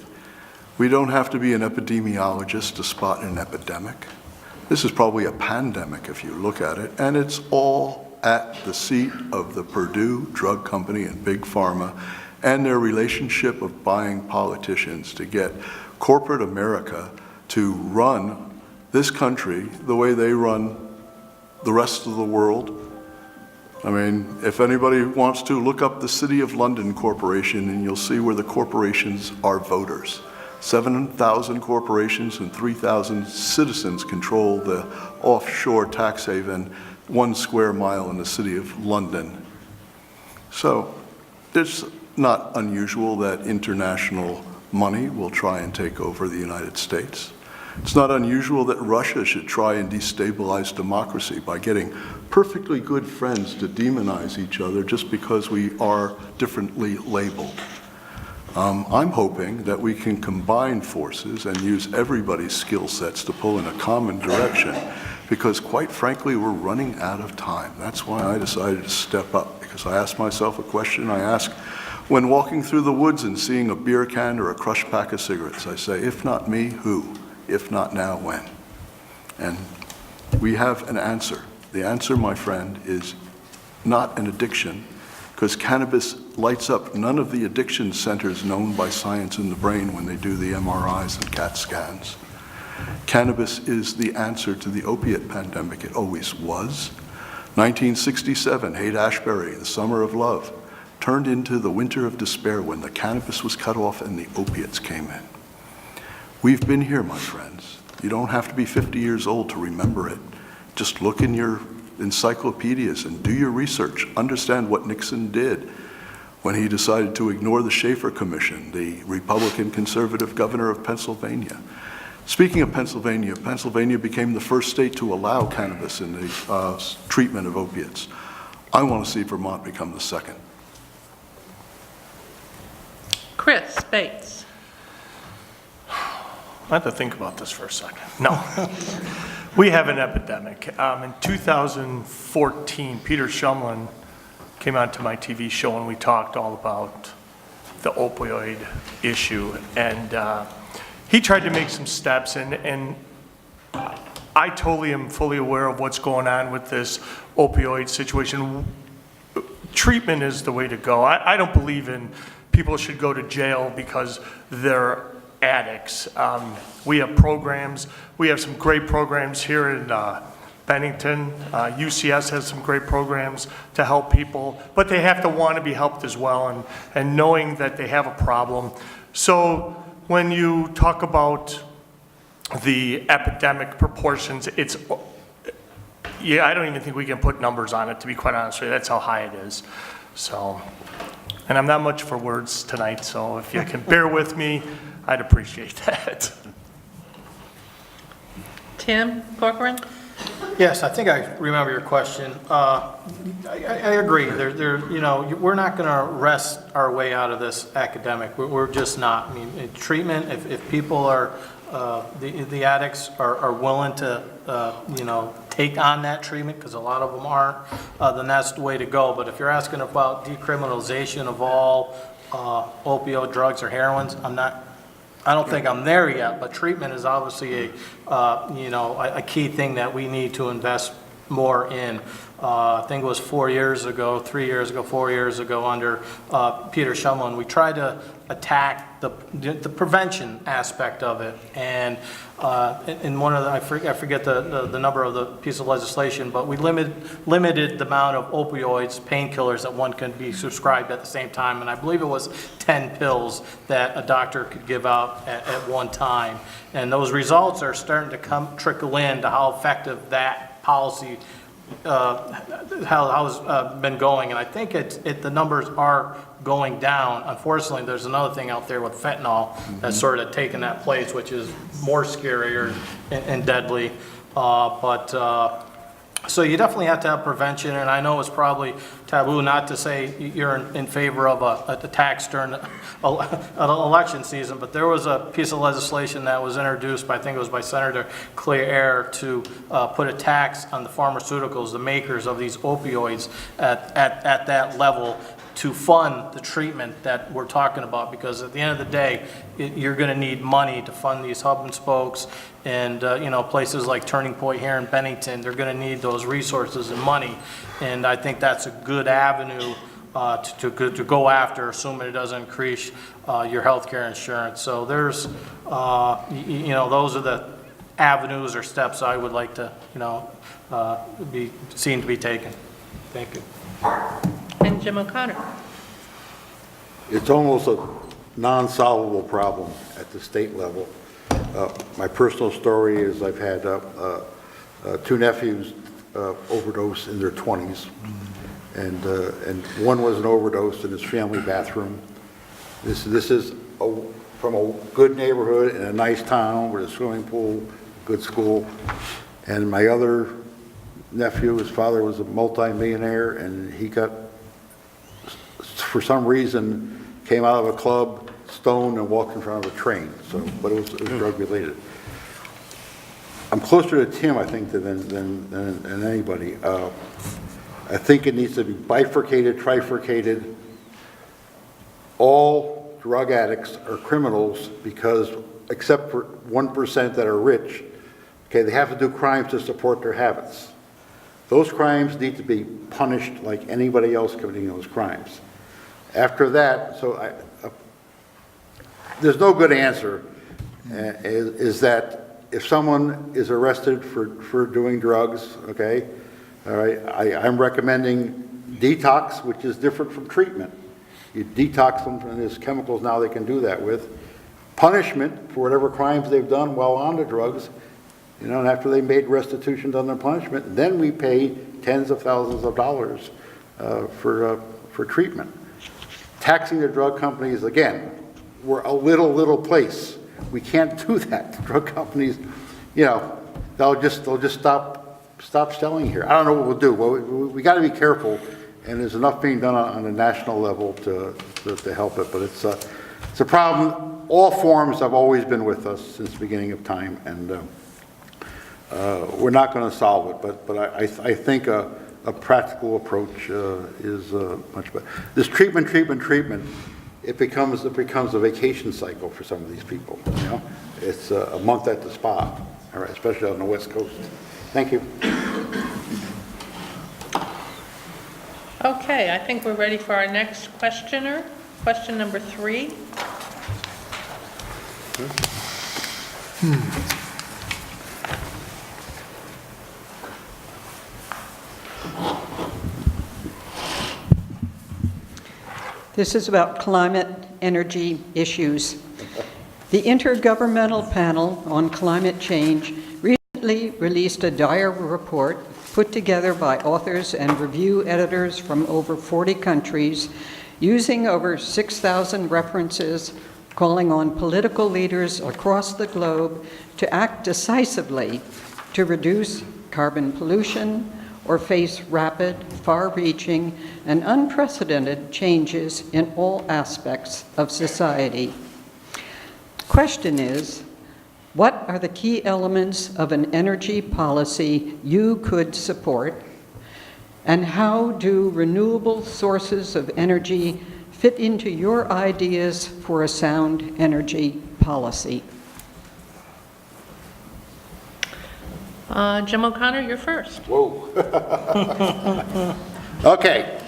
We don't have to be an epidemiologist to spot an epidemic. This is probably a pandemic if you look at it, and it's all at the seat of the Purdue Drug Company and Big Pharma and their relationship of buying politicians to get corporate America to run this country the way they run the rest of the world. I mean, if anybody wants to, look up the City of London Corporation and you'll see where the corporations are voters. 7,000 corporations and 3,000 citizens control offshore tax haven 1 square mile in the city of London. So it's not unusual that international money will try and take over the United States. It's not unusual that Russia should try and destabilize democracy by getting perfectly good friends to demonize each other just because we are differently labeled. I'm hoping that we can combine forces and use everybody's skill sets to pull in a common direction, because quite frankly, we're running out of time. That's why I decided to step up, because I asked myself a question I ask when walking through the woods and seeing a beer can or a crushed pack of cigarettes. I say, if not me, who? If not now, when? And we have an answer. The answer, my friend, is not an addiction, because cannabis lights up none of the addiction centers known by science in the brain when they do the MRIs and CAT scans. Cannabis is the answer to the opiate pandemic. It always was. 1967, Haight-Ashbury, the Summer of Love, turned into the Winter of Despair when the cannabis was cut off and the opiates came in. We've been here, my friends. You don't have to be 50 years old to remember it. Just look in your encyclopedias and do your research. Understand what Nixon did when he decided to ignore the Schaefer Commission, the Republican conservative governor of Pennsylvania. Speaking of Pennsylvania, Pennsylvania became the first state to allow cannabis in the treatment of opiates. I want to see Vermont become the second. Chris Bates. I have to think about this for a second. No. We have an epidemic. In 2014, Peter Shumlin came onto my TV show and we talked all about the opioid issue. And he tried to make some steps, and I totally am fully aware of what's going on with this opioid situation. Treatment is the way to go. I don't believe in people should go to jail because they're addicts. We have programs. We have some great programs here in Bennington. UCS has some great programs to help people, but they have to want to be helped as well, and knowing that they have a problem. So when you talk about the epidemic proportions, yeah, I don't even think we can put numbers on it, to be quite honest with you. That's how high it is. So, and I'm not much for words tonight, so if you can bear with me, I'd appreciate that. Tim Corcoran. Yes, I think I remember your question. I agree. You know, we're not going to rest our way out of this academic. We're just not. I mean, treatment. If people are the addicts are willing to you know, take on that treatment, because a lot of them aren't, then that's the way to go. But if you're asking about decriminalization of all opioid drugs or heroines, I don't think I'm there yet, but treatment is obviously you know, a key thing that we need to invest more in. I think it was 4 years ago, 3 years ago, 4 years ago, under Peter Shumlin, we tried to attack the prevention aspect of it. And in one of the, I forget the number of the piece of legislation, but we limited the amount of opioids, painkillers that one can be subscribed at the same time. And I believe it was 10 pills that a doctor could give out at one time. And those results are starting to trickle in to how effective that policy how it's been going, and I think the numbers are going down. Unfortunately, there's another thing out there with fentanyl that's sort of taken that place, which is more scarier and deadly. So you definitely have to have prevention, and I know it's probably taboo not to say you're in favor of a tax during an election season, but there was a piece of legislation that was introduced by, I think it was by Senator Claire Ayer, to put a tax on the pharmaceuticals, the makers of these opioids, at that level, to fund the treatment that we're talking about, because at the end of the day, you're going to need money to fund these hub and spokes, and you know, places like Turning Point here in Bennington, they're going to need those resources and money, and I think that's a good avenue to go after, assuming it doesn't increase your health care insurance. So there's, you know, those are the avenues or steps I would like to, you know, be seen to be taken. Thank you. And Jim O'Connor. It's almost a non-solvable problem at the state level. My personal story is I've had two nephews overdosed in their 20s, and one was an overdose in his family bathroom. This is from a good neighborhood in a nice town with a swimming pool, good school. And my other nephew, his father was a multi-millionaire, and he got, for some reason, came out of a club, stoned, and walked in front of a train. So, but it was drug related. I'm closer to Tim, I think, than anybody. I think it needs to be bifurcated, trifurcated. All drug addicts are criminals because, except for 1% that are rich, okay, they have to do crimes to support their habits. Those crimes need to be punished like anybody else committing those crimes. After that, there's no good answer, is that if someone is arrested for doing drugs, okay, all right, I'm recommending detox, which is different from treatment. You detox them, and there's chemicals now they can do that with. Punishment for whatever crimes they've done while on the drugs, you know, and after they made restitution on their punishment, then we pay tens of thousands of dollars for treatment. Taxing the drug companies, again, we're a little place. We can't do that. The drug companies, you know, they'll just stop selling here. I don't know what we'll do. Well, we got to be careful, and there's enough being done on a national level to help it. But it's a problem. All forms have always been with us since the beginning of time, and we're not going to solve it. But I think a practical approach is much better. This treatment. It becomes a vacation cycle for some of these people. You know, it's a month at the spa, all right, especially on the West Coast. Thank you. Okay, I think we're ready for our next questioner. Question number 3. This is about climate energy issues. The Intergovernmental Panel on Climate Change recently released a dire report put together by authors and review editors from over 40 countries, using over 6,000 references, calling on political leaders across the globe to act decisively to reduce carbon pollution or face rapid, far-reaching, and unprecedented changes in all aspects of society. Question is, what are the key elements of an energy policy you could support, and how do renewable sources of energy fit into your ideas for a sound energy policy? Jim O'Connor, you're first. Whoa. Okay.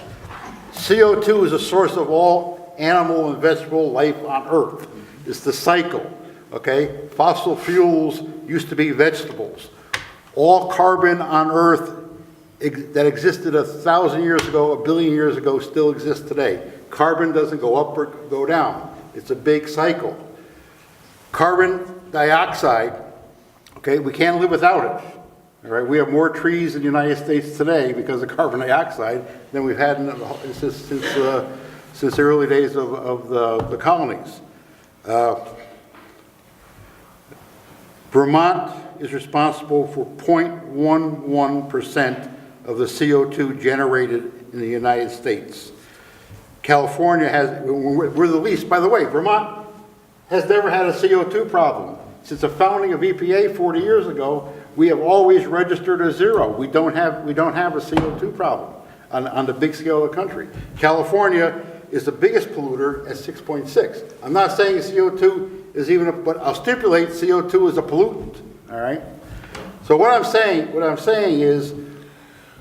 CO2 is a source of all animal and vegetable life on Earth. It's the cycle, okay? Fossil fuels used to be vegetables. All carbon on Earth that existed 1,000 years ago, 1 billion years ago, still exists today. Carbon doesn't go up or go down. It's a big cycle. Carbon dioxide, okay, we can't live without it. All right, we have more trees in the United States today because of carbon dioxide than we've had since the early days of the colonies. Vermont is responsible for 0.11% of the CO2 generated in the United States. California we're the least, by the way, Vermont has never had a CO2 problem. Since the founding of EPA 40 years ago, we have always registered a zero. We don't have a CO2 problem on the big scale of the country. California is the biggest polluter at 6.6. I'm not saying CO2 is but I'll stipulate CO2 is a pollutant, all right? So what I'm saying is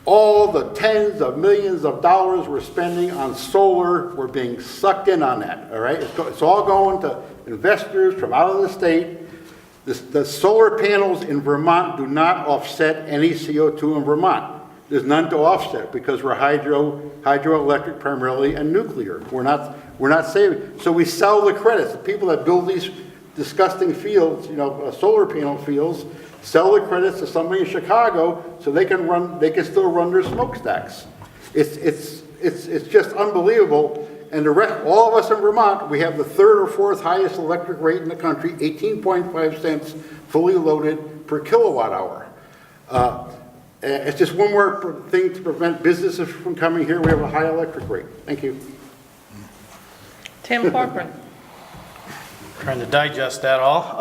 all the tens of millions of dollars we're spending on solar, we're being sucked in on that, all right? It's all going to investors from out of the state. The solar panels in Vermont do not offset any CO2 in Vermont. There's none to offset because we're hydroelectric primarily and nuclear. We're not saving. So we sell the credits. The people that build these disgusting fields, solar panel fields, sell the credits to somebody in Chicago so they can still run their smokestacks. It's just unbelievable. And all of us in Vermont, we have the third or fourth highest electric rate in the country, 18.5 cents fully loaded per kilowatt hour. It's just one more thing to prevent businesses from coming here. We have a high electric rate. Thank you. Tim Corcoran. Trying to digest that all.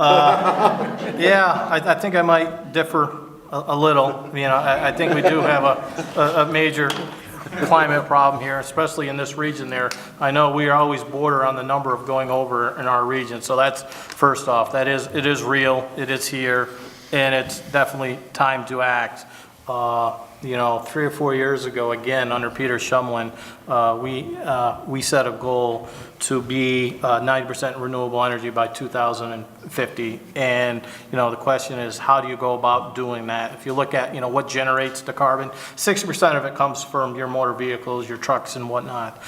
Yeah, I think I might differ a little. I think we do have a major climate problem here, especially in this region there. I know we are always border on the number of going over in our region, so that's first off. It is real, it is here, and it's definitely time to act. 3 or 4 years ago, again, under Peter Shumlin, we set a goal to be 90% renewable energy by 2050. And, the question is, how do you go about doing that? If you look at, what generates the carbon, 60% of it comes from your motor vehicles, your trucks and whatnot.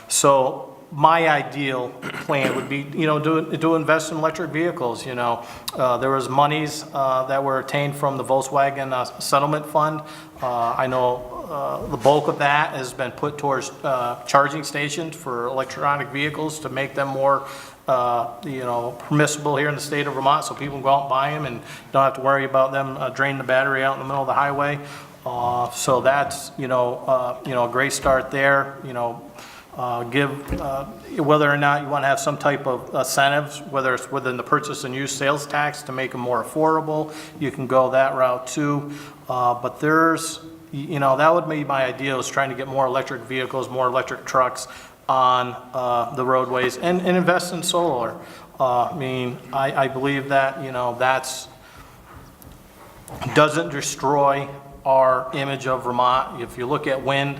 So my ideal plan would be, to invest in electric vehicles. There was monies that were attained from the Volkswagen settlement fund. I know the bulk of that has been put towards charging stations for electronic vehicles to make them more, permissible here in the state of Vermont, so people can go out and buy them and don't have to worry about them draining the battery out in the middle of the highway. So that's, a great start there. Whether or not you want to have some type of incentives, whether it's within the purchase and use sales tax to make them more affordable, you can go that route too. But there's, that would be my ideal, is trying to get more electric vehicles, more electric trucks on the roadways and invest in solar. I believe that, that's doesn't destroy our image of Vermont. If you look at wind,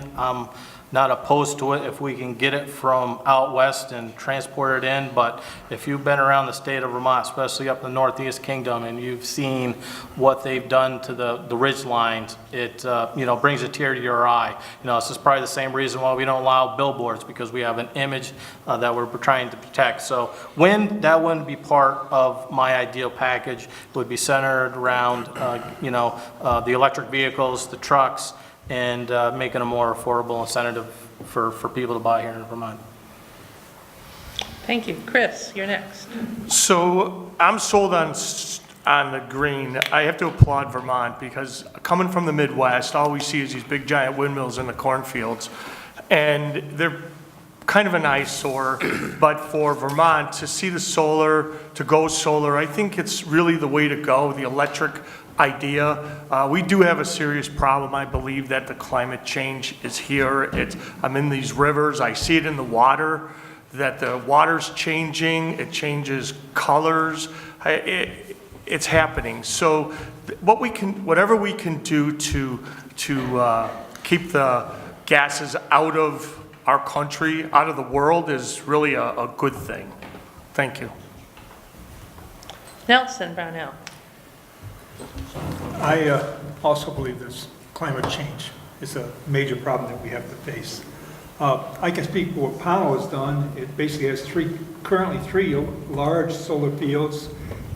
not opposed to it if we can get it from out west and transport it in, but if you've been around the state of Vermont, especially up in the Northeast Kingdom, and you've seen what they've done to the ridge lines, it brings a tear to your eye. This is probably the same reason why we don't allow billboards, because we have an image that we're trying to protect. So wind, that wouldn't be part of my ideal package. It would be centered around the electric vehicles, the trucks, and making a more affordable incentive for people to buy here in Vermont. Thank you. Chris, you're next. So I'm sold on the green. I have to applaud Vermont, because coming from the Midwest, all we see is these big giant windmills in the cornfields, and they're kind of an eyesore. But for Vermont to see the solar, to go solar, I think it's really the way to go, the electric idea. We do have a serious problem. I believe that the climate change is here. I'm in these rivers. I see it in the water, that the water's changing. It changes colors. It's happening. So whatever we can do to keep the gases out of our country, out of the world, is really a good thing. Thank you. Nelson Brownell. I also believe this climate change is a major problem that we have to face. I can speak for what Powell has done. It basically has currently three large solar fields.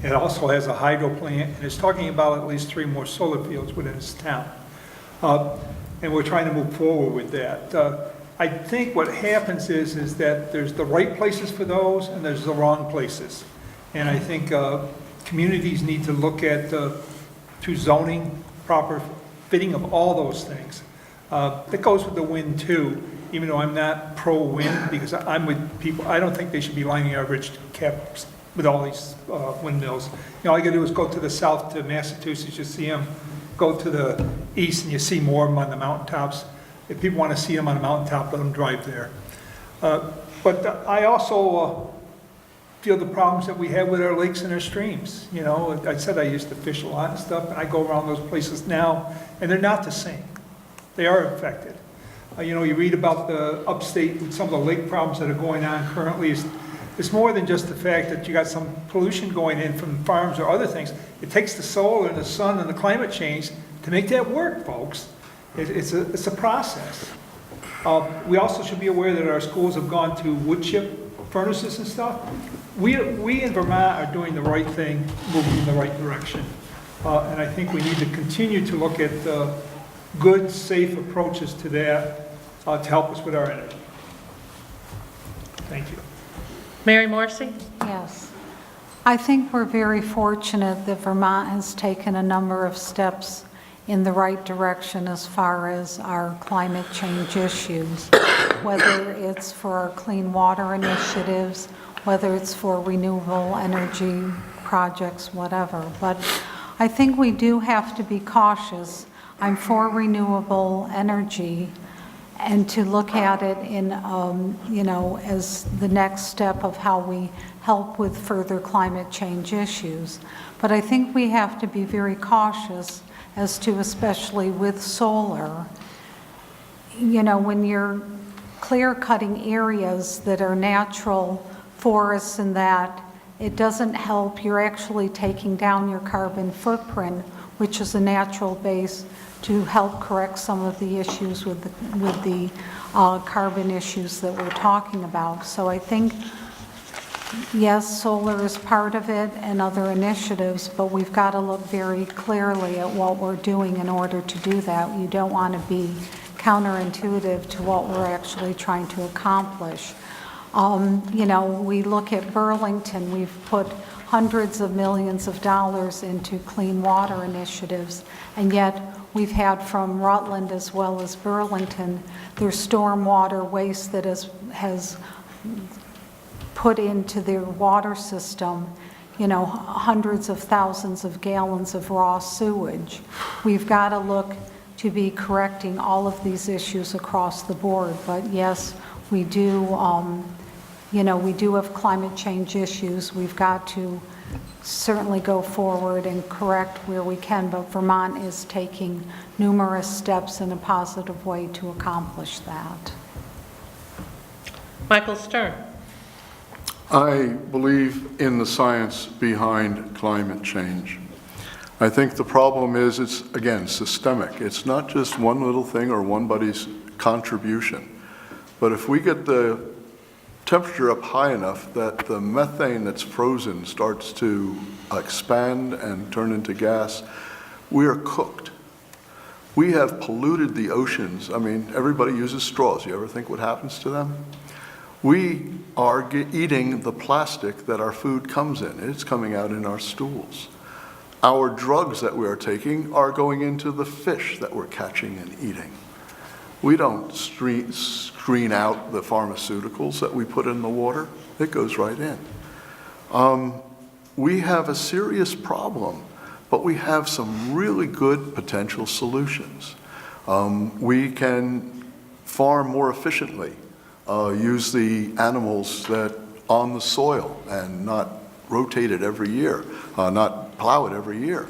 It also has a hydro plant, and it's talking about at least 3 more solar fields within its town. And we're trying to move forward with that. I think what happens is that there's the right places for those, and there's the wrong places. And I think communities need to look at, through zoning, proper fitting of all those things. That goes with the wind too, even though I'm not pro-wind, because I'm with people. I don't think they should be lining our ridge caps with all these windmills. All you gotta do is go to the south to Massachusetts, you see them. Go to the east and you see more of them on the mountaintops. If people want to see them on a mountaintop, let them drive there. But I also feel the problems that we have with our lakes and our streams. I said I used to fish a lot and stuff, and I go around those places now, and they're not the same. They are affected. You read about the upstate and some of the lake problems that are going on currently. It's more than just the fact that you got some pollution going in from farms or other things. It takes the solar and the sun and the climate change to make that work, folks. It's a process. We also should be aware that our schools have gone to wood chip furnaces and stuff. we in Vermont are doing the right thing, moving in the right direction. And I think we need to continue to look at good, safe approaches to that to help us with our energy. Thank you. Mary Morrissey? Yes. I think we're very fortunate that Vermont has taken a number of steps in the right direction as far as our climate change issues, whether it's for our clean water initiatives, whether it's for renewable energy projects, whatever. But I think we do have to be cautious. I'm for renewable energy, and to look at it in, as the next step of how we help with further climate change issues. But I think we have to be very cautious as to, especially with solar, when you're clear-cutting areas that are natural forests and that, it doesn't help. You're actually taking down your carbon footprint, which is a natural base to help correct some of the issues with the carbon issues that we're talking about. So I think, yes, solar is part of it and other initiatives, but we've got to look very clearly at what we're doing in order to do that. You don't want to be counterintuitive to what we're actually trying to accomplish. We look at Burlington, we've put hundreds of millions of dollars into clean water initiatives, and yet we've had from Rutland as well as Burlington, their stormwater waste that has put into their water system, hundreds of thousands of gallons of raw sewage. We've got to look to be correcting all of these issues across the board. But yes, we do, we do have climate change issues. We've got to certainly go forward and correct where we can, but Vermont is taking numerous steps in a positive way to accomplish that. Michael Stern? I believe in the science behind climate change. I think the problem is it's, again, systemic. It's not just one little thing or one body's contribution. But if we get the temperature up high enough that the methane that's frozen starts to expand and turn into gas, we are cooked. We have polluted the oceans. I mean, everybody uses straws. You ever think what happens to them? We are eating the plastic that our food comes in. It's coming out in our stools. Our drugs that we are taking are going into the fish that we're catching and eating. We don't screen out the pharmaceuticals that we put in the water. It goes right in. We have a serious problem, but we have some really good potential solutions. We can farm more efficiently, use the animals that on the soil and not rotate it every year, not plow it every year.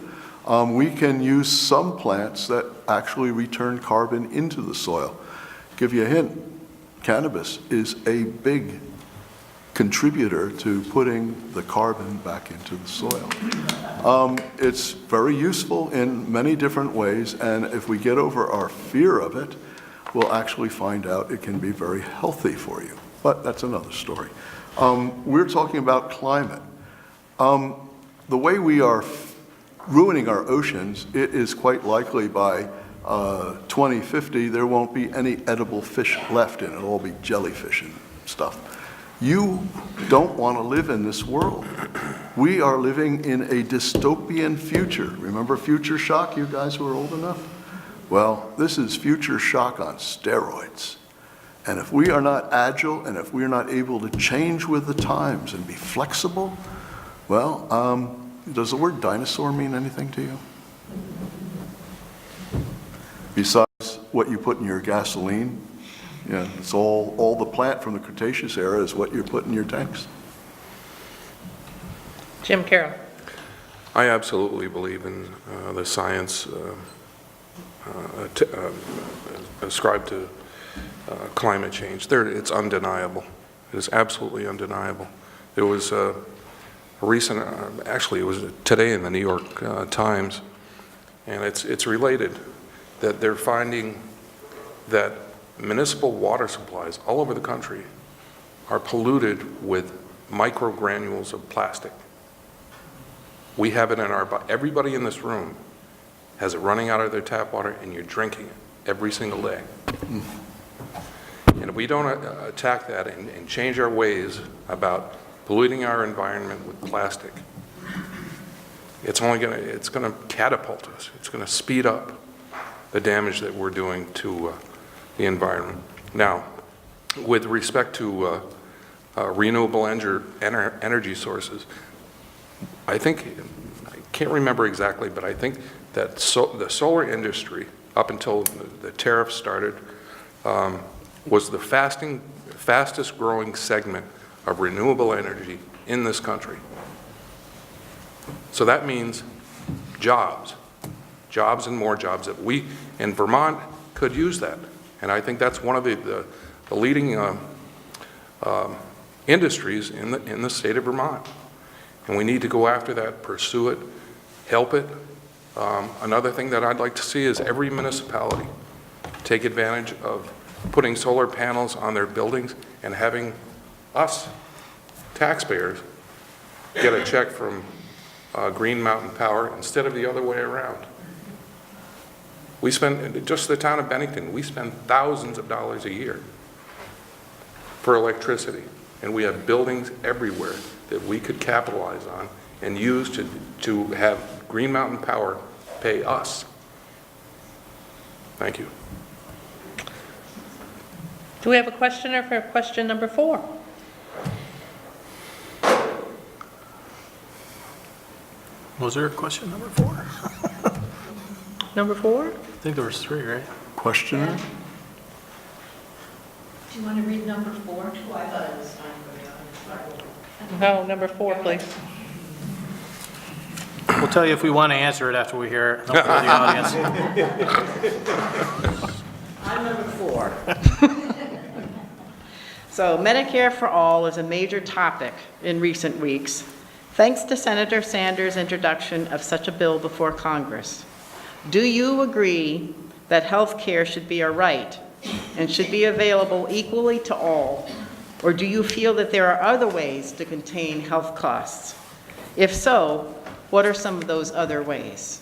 We can use some plants that actually return carbon into the soil. Give you a hint, cannabis is a big contributor to putting the carbon back into the soil. It's very useful in many different ways, and if we get over our fear of it, we'll actually find out it can be very healthy for you. But that's another story. We're talking about climate. The way we are ruining our oceans, it is quite likely by 2050 there won't be any edible fish left in it. It'll all be jellyfish and stuff. You don't want to live in this world. We are living in a dystopian future. Remember Future Shock, you guys who are old enough? Well, this is Future Shock on steroids. And if we are not agile and if we are not able to change with the times and be flexible, well, does the word dinosaur mean anything to you? Besides what you put in your gasoline, yeah, it's all the plant from the Cretaceous era is what you put in your tanks. Jim Carroll? I absolutely believe in the science ascribed to climate change. It's undeniable. It is absolutely undeniable. There was a recent, actually it was today in the New York Times, and it's related, that they're finding that municipal water supplies all over the country are polluted with microgranules of plastic. We have it in our body. Everybody in this room has it running out of their tap water, and you're drinking it every single day. And if we don't attack that and change our ways about polluting our environment with plastic, it's going to catapult us. It's going to speed up the damage that we're doing to the environment. Now, with respect to renewable energy sources, I can't remember exactly, but I think that the solar industry, up until the tariff started, was the fastest growing segment of renewable energy in this country. So that means jobs and more jobs that we in Vermont could use that. And I think that's one of the leading industries in the state of Vermont. And we need to go after that, pursue it, help it. Another thing that I'd like to see is every municipality take advantage of putting solar panels on their buildings and having us, taxpayers, get a check from Green Mountain Power instead of the other way around. We spend, just the town of Bennington, we spend thousands of dollars a year for electricity. And we have buildings everywhere that we could capitalize on and use to have Green Mountain Power pay us. Thank you. Do we have a questioner for question number 4? Was there a question number 4? Number 4? I think there was 3, right? Questioner? Do you want to read number 4? Oh, I thought it was time for the audience. No, number 4, please. We'll tell you if we want to answer it after we hear it. Don't worry, the audience. I'm number 4. So Medicare for All is a major topic in recent weeks, thanks to Senator Sanders' introduction of such a bill before Congress. Do you agree that health care should be a right and should be available equally to all, or do you feel that there are other ways to contain health costs? If so, what are some of those other ways?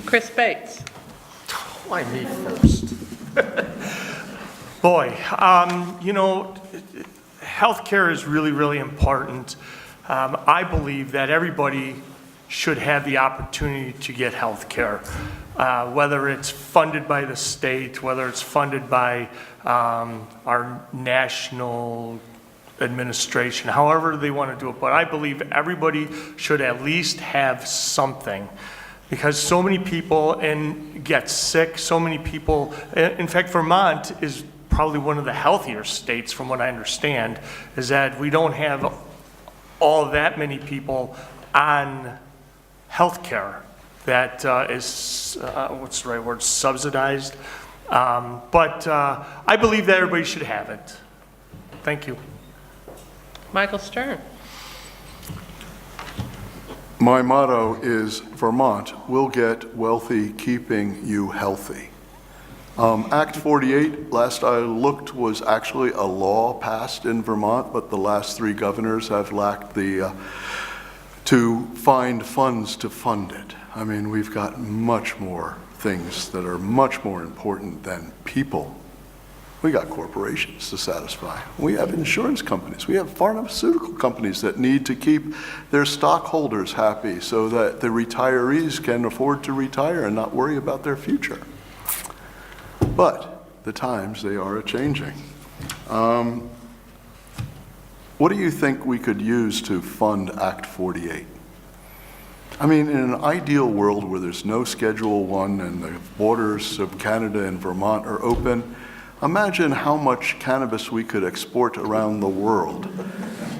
Chris Bates. Why me first? Boy, you know, healthcare is really, really important. I believe that everybody should have the opportunity to get healthcare, whether it's funded by the state, whether it's funded by our national administration, however they want to do it. But I believe everybody should at least have something, because so many people get sick, so many people, in fact, Vermont is probably one of the healthier states from what I understand, is that we don't have all that many people on health care that is, what's the right word, subsidized. But I believe that everybody should have it. Thank you. Michael Stern. My motto is Vermont will get wealthy keeping you healthy. Act 48, last I looked, was actually a law passed in Vermont, but the last 3 governors have lacked the to find funds to fund it. I mean, we've got much more things that are much more important than people. We got corporations to satisfy. We have insurance companies. We have pharmaceutical companies that need to keep their stockholders happy so that the retirees can afford to retire and not worry about their future. But the times, they are a-changing. What do you think we could use to fund Act 48? I mean, in an ideal world where there's no Schedule 1 and the borders of Canada and Vermont are open, imagine how much cannabis we could export around the world.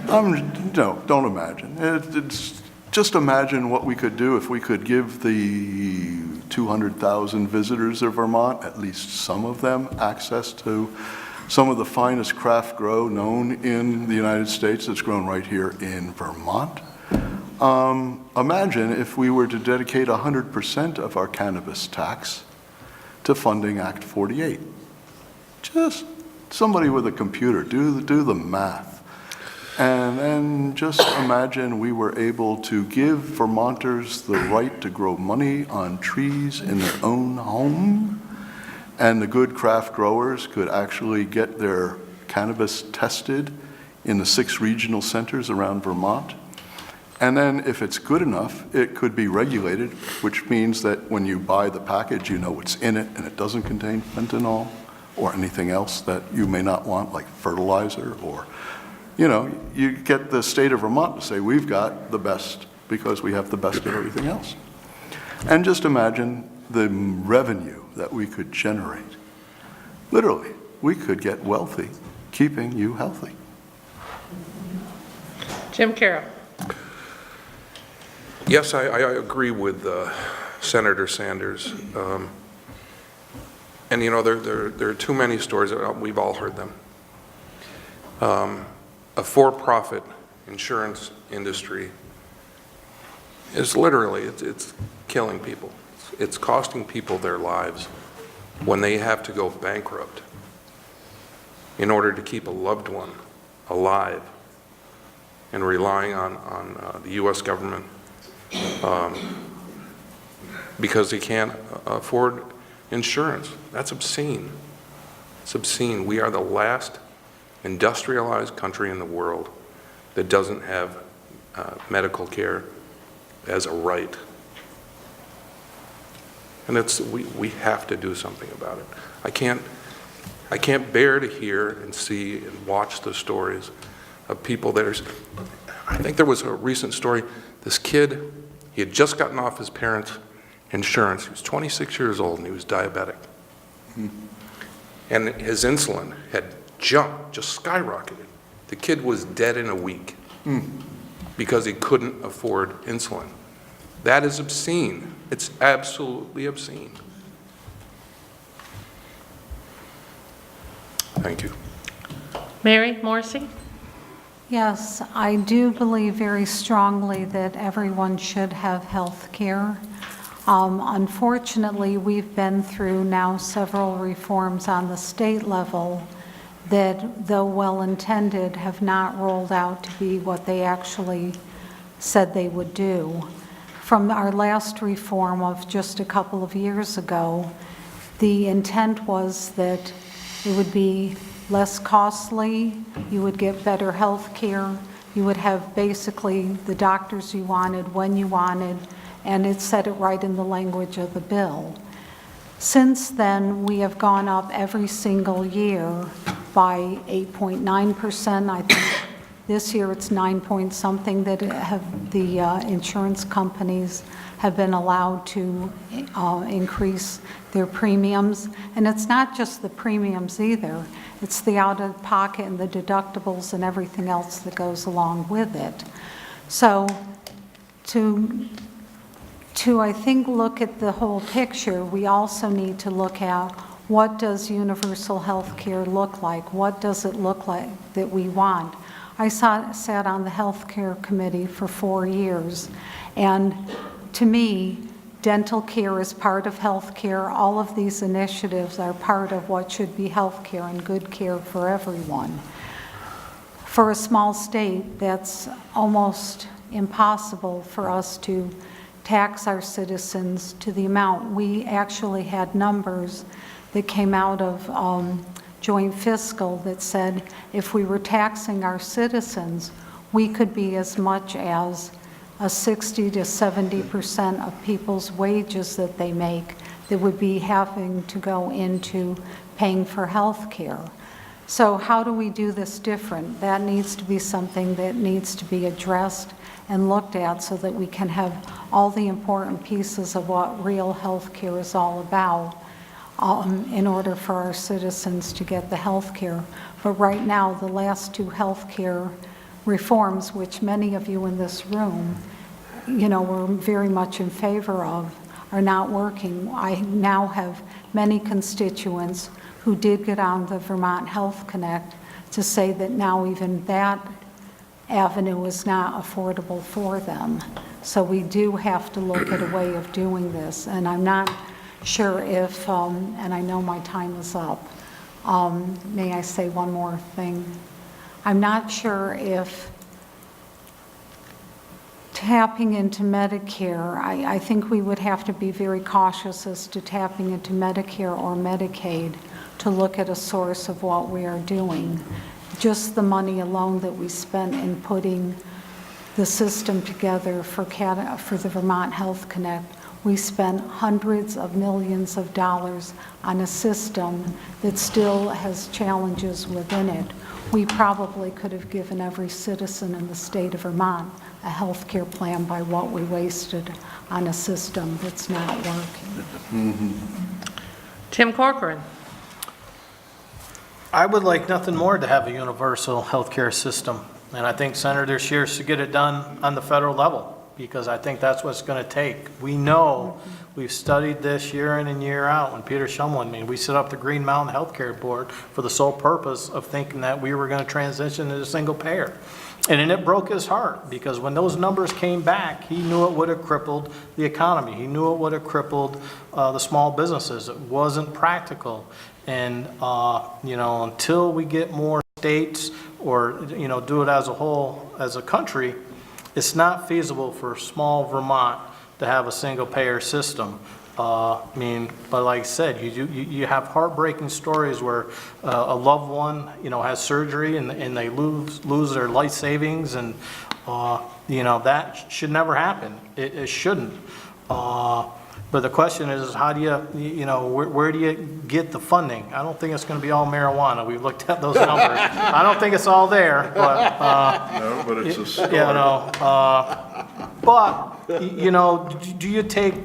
No, don't imagine. It's just imagine what we could do if we could give the 200,000 visitors of Vermont, at least some of them, access to some of the finest craft grow known in the United States that's grown right here in Vermont. Imagine if we were to dedicate 100% of our cannabis tax to funding Act 48. Just somebody with a computer, do the math. And then just imagine we were able to give Vermonters the right to grow money on trees in their own home, and the good craft growers could actually get their cannabis tested in the 6 regional centers around Vermont. And then if it's good enough, it could be regulated, which means that when you buy the package, you know what's in it and it doesn't contain fentanyl or anything else that you may not want, like fertilizer, or, you know, you get the state of Vermont to say, we've got the best because we have the best of everything else. And just imagine the revenue that we could generate. Literally, we could get wealthy keeping you healthy. Jim Carroll. Yes, I agree with Senator Sanders. And you know, there are too many stories, we've all heard them. A for-profit insurance industry is literally, it's killing people. It's costing people their lives when they have to go bankrupt in order to keep a loved one alive and relying on the U.S. government because they can't afford insurance. That's obscene. It's obscene. We are the last industrialized country in the world that doesn't have medical care as a right. And we have to do something about it. I can't bear to hear and see and watch the stories of people that are, I think there was a recent story, this kid, he had just gotten off his parents' insurance. He was 26 years old and he was diabetic. And his insulin had jumped, just skyrocketed. The kid was dead in a week because he couldn't afford insulin. That is obscene. It's absolutely obscene. Thank you. Mary Morrissey? Yes, I do believe very strongly that everyone should have health care. Unfortunately, we've been through now several reforms on the state level that, though well-intended, have not rolled out to be what they actually said they would do. From our last reform of just a couple of years ago, the intent was that it would be less costly, you would get better health care, you would have basically the doctors you wanted when you wanted, and it said it right in the language of the bill. Since then, we have gone up every single year by 8.9%. I think this year it's 9 point something that have the insurance companies have been allowed to increase their premiums. And it's not just the premiums either. It's the out-of-pocket and the deductibles and everything else that goes along with it. So to I think look at the whole picture, we also need to look at what does universal health care look like? What does it look like that we want? I sat on the health care committee for 4 years, and to me, dental care is part of health care. All of these initiatives are part of what should be health care and good care for everyone. For a small state, that's almost impossible for us to tax our citizens to the amount. We actually had numbers that came out of joint fiscal that said if we were taxing our citizens, we could be as much as a 60 to 70% of people's wages that they make that would be having to go into paying for health care. So how do we do this different? That needs to be something that needs to be addressed and looked at so that we can have all the important pieces of what real health care is all about in order for our citizens to get the health care. But right now, the last 2 health care reforms, which many of you in this room, you know, were very much in favor of, are not working. I now have many constituents who did get on the Vermont Health Connect to say that now even that avenue is not affordable for them. So we do have to look at a way of doing this, and I'm not sure if, and I know my time is up, may I say one more thing? I'm not sure if tapping into Medicare, I think we would have to be very cautious as to tapping into Medicare or Medicaid to look at a source of what we are doing. Just the money alone that we spent in putting the system together for the Vermont Health Connect, we spent hundreds of millions of dollars on a system that still has challenges within it. We probably could have given every citizen in the state of Vermont a health care plan by what we wasted on a system that's not working. Tim Corcoran. I would like nothing more to have a universal healthcare system. And I think Senator Scheer should get it done on the federal level, because I think that's what it's going to take. We know, we've studied this year in and year out. When Peter Shumlin, we set up the Green Mountain Healthcare Board for the sole purpose of thinking that we were going to transition to a single payer. And then it broke his heart, because when those numbers came back, he knew it would have crippled the economy. He knew it would have crippled the small businesses. It wasn't practical. And, until we get more states or, do it as a whole, as a country, it's not feasible for small Vermont to have a single payer system. But like I said, you have heartbreaking stories where a loved one, has surgery and they lose their life savings, and that should never happen. It shouldn't. But the question is, how do where do you get the funding? I don't think it's going to be all marijuana. We've looked at those numbers. I don't think it's all there, but No, but it's a start. Do you take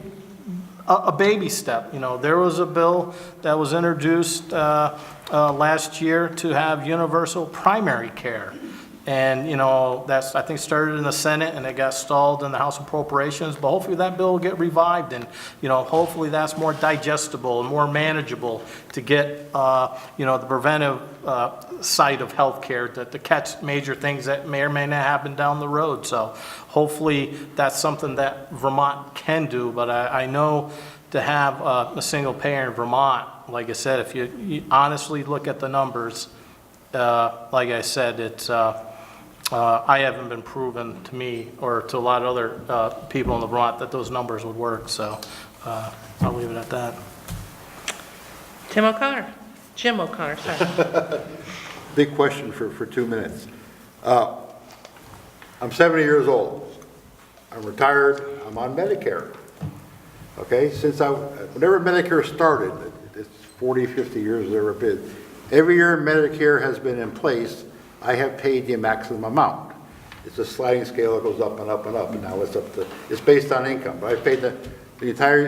a baby step? There was a bill that was introduced last year to have universal primary care. And, that's, I think, started in the Senate and it got stalled in the House Appropriations, but hopefully that bill will get revived, and, hopefully that's more digestible and more manageable to get, the preventive side of healthcare, to catch major things that may or may not happen down the road. So hopefully that's something that Vermont can do, but I know to have a single payer in Vermont, like I said, if you honestly look at the numbers, like I said, it's I haven't been proven to me or to a lot of other people in the Vermont that those numbers would work. So I'll leave it at that. Jim O'Connor, sorry. Big question for 2 minutes. I'm 70 years old. I'm retired. I'm on Medicare. Okay, whenever Medicare started, it's 40, 50 years there have been. Every year Medicare has been in place, I have paid the maximum amount. It's a sliding scale that goes up and up and up, and now it's based on income. But I paid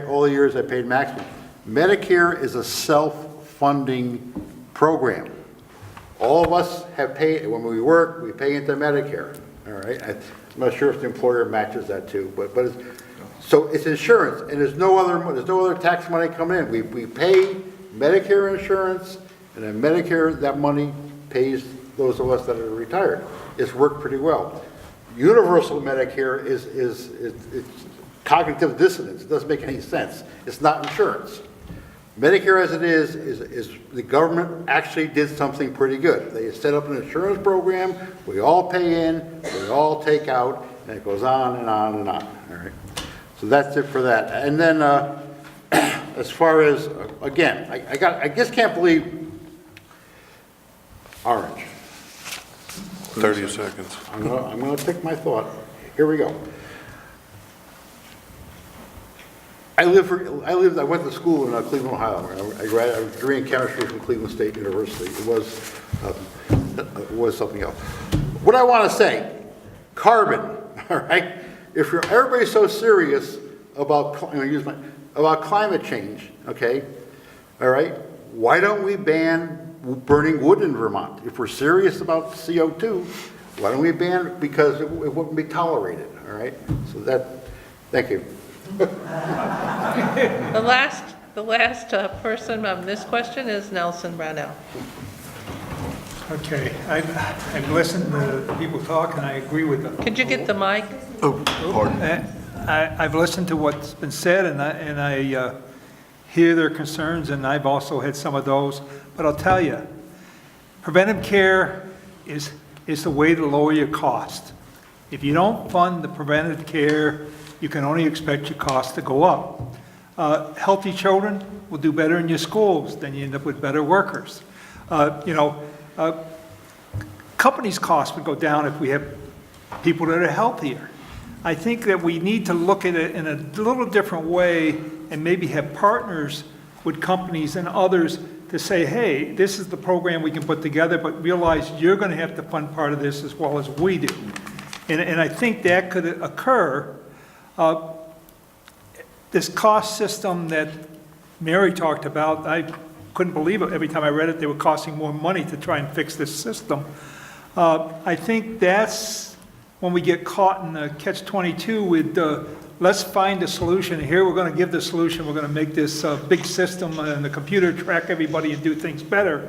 all the years I paid maximum. Medicare is a self-funding program. All of us have paid, when we work, we pay into Medicare, all right? I'm not sure if the employer matches that too, but so it's insurance, and there's no other tax money coming in. We pay Medicare insurance, and then Medicare, that money pays those of us that are retired. It's worked pretty well. Universal Medicare is cognitive dissonance. It doesn't make any sense. It's not insurance. Medicare as it is the government actually did something pretty good. They set up an insurance program, we all pay in, we all take out, and it goes on and on and on. All right. So that's it for that. And then as far as, again, I just can't believe Orange. 30 seconds. I'm going to pick my thought. Here we go. I went to school in Cleveland, Ohio. I graduated with a degree in chemistry from Cleveland State University. It was something else. What I want to say, carbon, all right? If everybody's so serious about climate change, okay, all right, why don't we ban burning wood in Vermont? If we're serious about CO2, why don't we ban, because it wouldn't be tolerated, all right? So thank you. The last person on this question is Nelson Brownell. Okay, I've listened to the people talk, and I agree with them. Could you get the mic? Oh, pardon. I've listened to what's been said, and I hear their concerns, and I've also had some of those. But I'll tell you, preventive care is the way to lower your cost. If you don't fund the preventative care, you can only expect your costs to go up. Healthy children will do better in your schools, then you end up with better workers. Companies' costs would go down if we have people that are healthier. I think that we need to look at it in a little different way and maybe have partners with companies and others to say, hey, this is the program we can put together, but realize you're going to have to fund part of this as well as we do. And I think that could occur. This cost system that Mary talked about, I couldn't believe it. Every time I read it, they were costing more money to try and fix this system. I think that's when we get caught in the catch-22 with let's find a solution. Here we're going to give the solution. We're going to make this big system and the computer track everybody and do things better.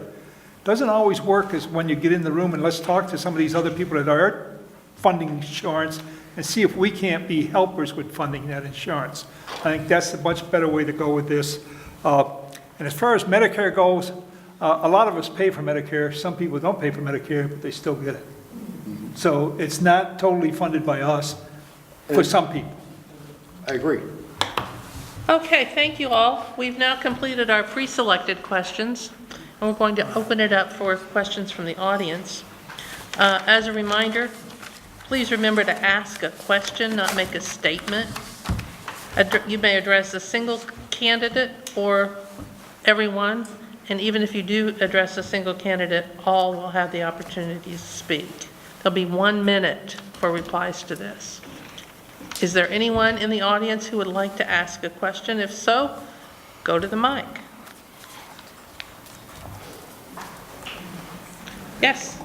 Doesn't always work as when you get in the room and let's talk to some of these other people that are funding insurance and see if we can't be helpers with funding that insurance. I think that's a much better way to go with this. And as far as Medicare goes, a lot of us pay for Medicare. Some people don't pay for Medicare, but they still get it. So it's not totally funded by us for some people. I agree. Okay, thank you all. We've now completed our pre-selected questions, and we're going to open it up for questions from the audience. As a reminder, please remember to ask a question, not make a statement. You may address a single candidate or everyone, and even if you do address a single candidate, all will have the opportunity to speak. There'll be 1 minute for replies to this. Is there anyone in the audience who would like to ask a question? If so, go to the mic. Yes?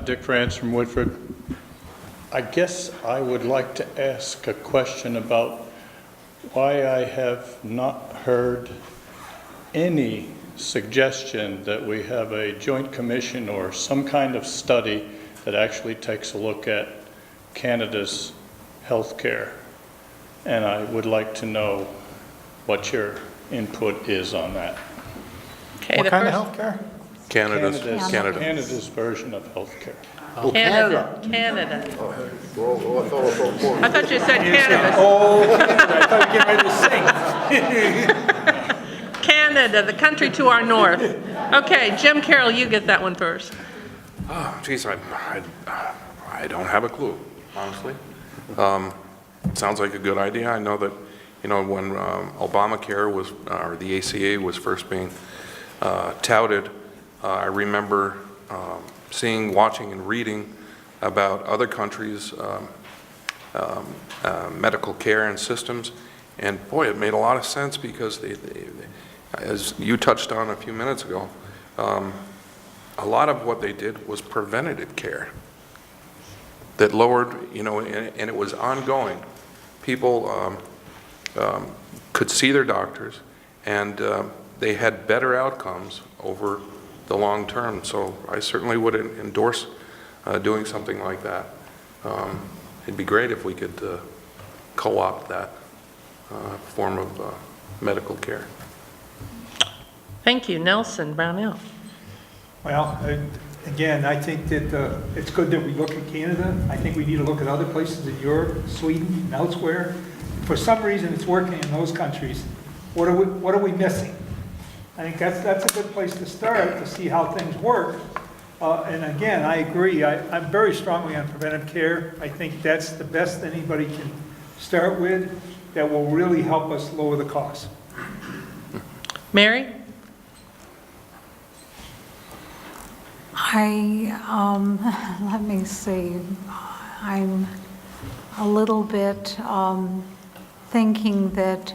Dick France from Woodford. I guess I would like to ask a question about why I have not heard any suggestion that we have a joint commission or some kind of study that actually takes a look at Canada's health care. And I would like to know what your input is on that. Okay, What kind of health care? Canada's version of health care. Oh, Canada. I thought you said cannabis. Oh, I thought you were getting ready to sing. Canada, the country to our north. Okay, Jim Carroll, you get that one first. Oh, geez, I don't have a clue, honestly. Sounds like a good idea. I know that, when Obamacare was, or the ACA was first being touted, I remember seeing, watching, and reading about other countries' medical care and systems, and boy, it made a lot of sense because they, as you touched on a few minutes ago, a lot of what they did was preventative care that lowered, and it was ongoing. People could see their doctors, and they had better outcomes over the long term. So I certainly would endorse doing something like that. It'd be great if we could co-opt that form of medical care. Thank you. Nelson Brownell. Well, again, I think that it's good that we look at Canada. I think we need to look at other places in Europe, Sweden, and elsewhere. For some reason, it's working in those countries. What are we missing? I think that's a good place to start to see how things work. And again, I agree. I'm very strongly on preventive care. I think that's the best anybody can start with that will really help us lower the costs. Mary? Let me see. I'm a little bit thinking that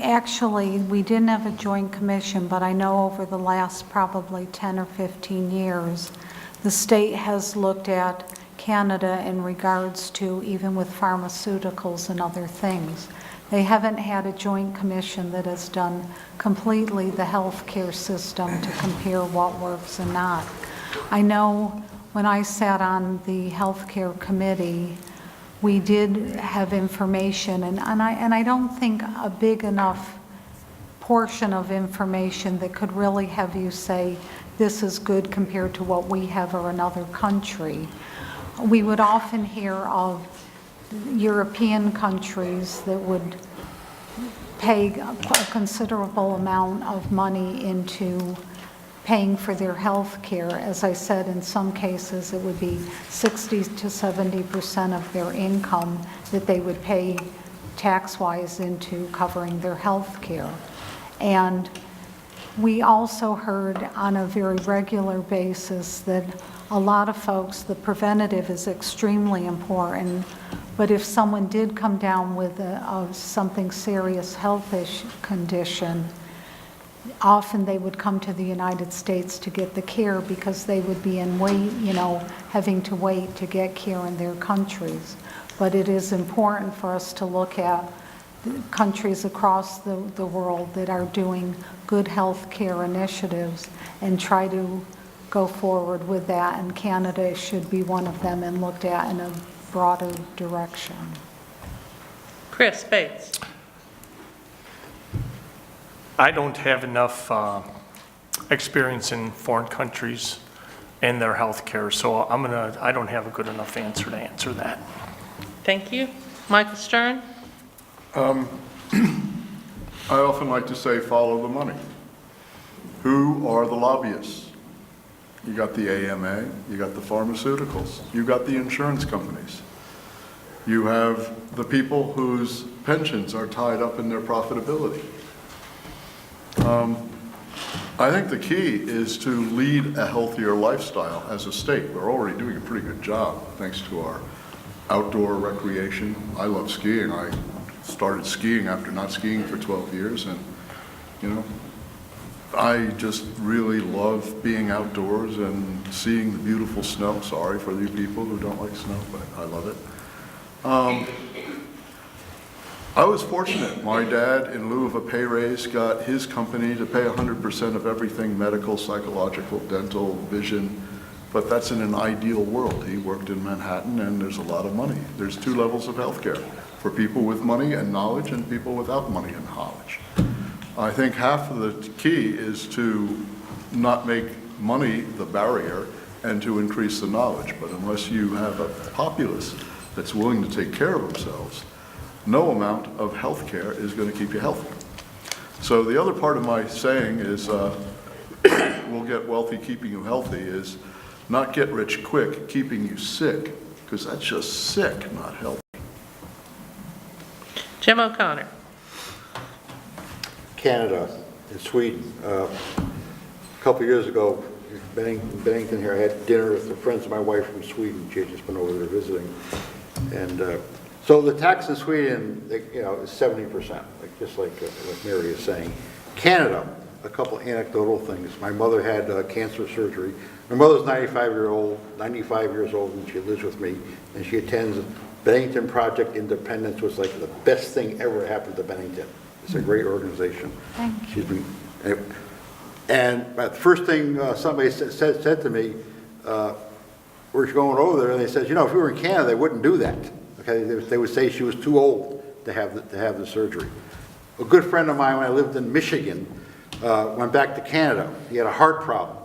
actually, we didn't have a joint commission, but I know over the last probably 10 or 15 years, the state has looked at Canada in regards to even with pharmaceuticals and other things. They haven't had a joint commission that has done completely the healthcare system to compare what works and not. I know when I sat on the healthcare committee, we did have information, and I don't think a big enough portion of information that could really have you say, this is good compared to what we have or another country. We would often hear of European countries that would pay a considerable amount of money into paying for their health care. As I said, in some cases, it would be 60 to 70% of their income that they would pay tax-wise into covering their health care. And we also heard on a very regular basis that a lot of folks, the preventative is extremely important, but if someone did come down with something serious health condition, often they would come to the United States to get the care because they would be in wait, having to wait to get care in their countries. But it is important for us to look at countries across the world that are doing good health care initiatives and try to go forward with that, and Canada should be one of them and looked at in a broader direction. Chris Bates. I don't have enough experience in foreign countries and their health care, so I don't have a good enough answer to answer that. Thank you. Michael Stern. I often like to say, follow the money. Who are the lobbyists? You got the AMA, you got the pharmaceuticals, you got the insurance companies. You have the people whose pensions are tied up in their profitability. I think the key is to lead a healthier lifestyle as a state. We're already doing a pretty good job thanks to our outdoor recreation. I love skiing. I started skiing after not skiing for 12 years, and I just really love being outdoors and seeing the beautiful snow. Sorry for you people who don't like snow, but I love it. I was fortunate. My dad, in lieu of a pay raise, got his company to pay 100% of everything: medical, psychological, dental, vision. But that's in an ideal world. He worked in Manhattan, and there's a lot of money. There's two levels of healthcare: for people with money and knowledge and people without money and knowledge. I think half of the key is to not make money the barrier and to increase the knowledge. But unless you have a populace that's willing to take care of themselves, no amount of health care is going to keep you healthy. So the other part of my saying is, we'll get wealthy keeping you healthy, is not get rich quick keeping you sick, because that's just sick, not healthy. Jim O'Connor. Canada and Sweden. A couple years ago, Bennington here, I had dinner with the friends of my wife from Sweden. She had just been over there visiting. And so the tax in Sweden, is 70%, just like Mary is saying. Canada, a couple anecdotal things. My mother had cancer surgery. My mother's 95 years old, and she lives with me, and she attends Bennington Project Independence, was like the best thing ever happened to Bennington. It's a great organization. Thank you. And the first thing somebody said to me, we're going over there, and they said, if we were in Canada, they wouldn't do that. Okay, they would say she was too old to have the surgery. A good friend of mine, when I lived in Michigan, went back to Canada. He had a heart problem.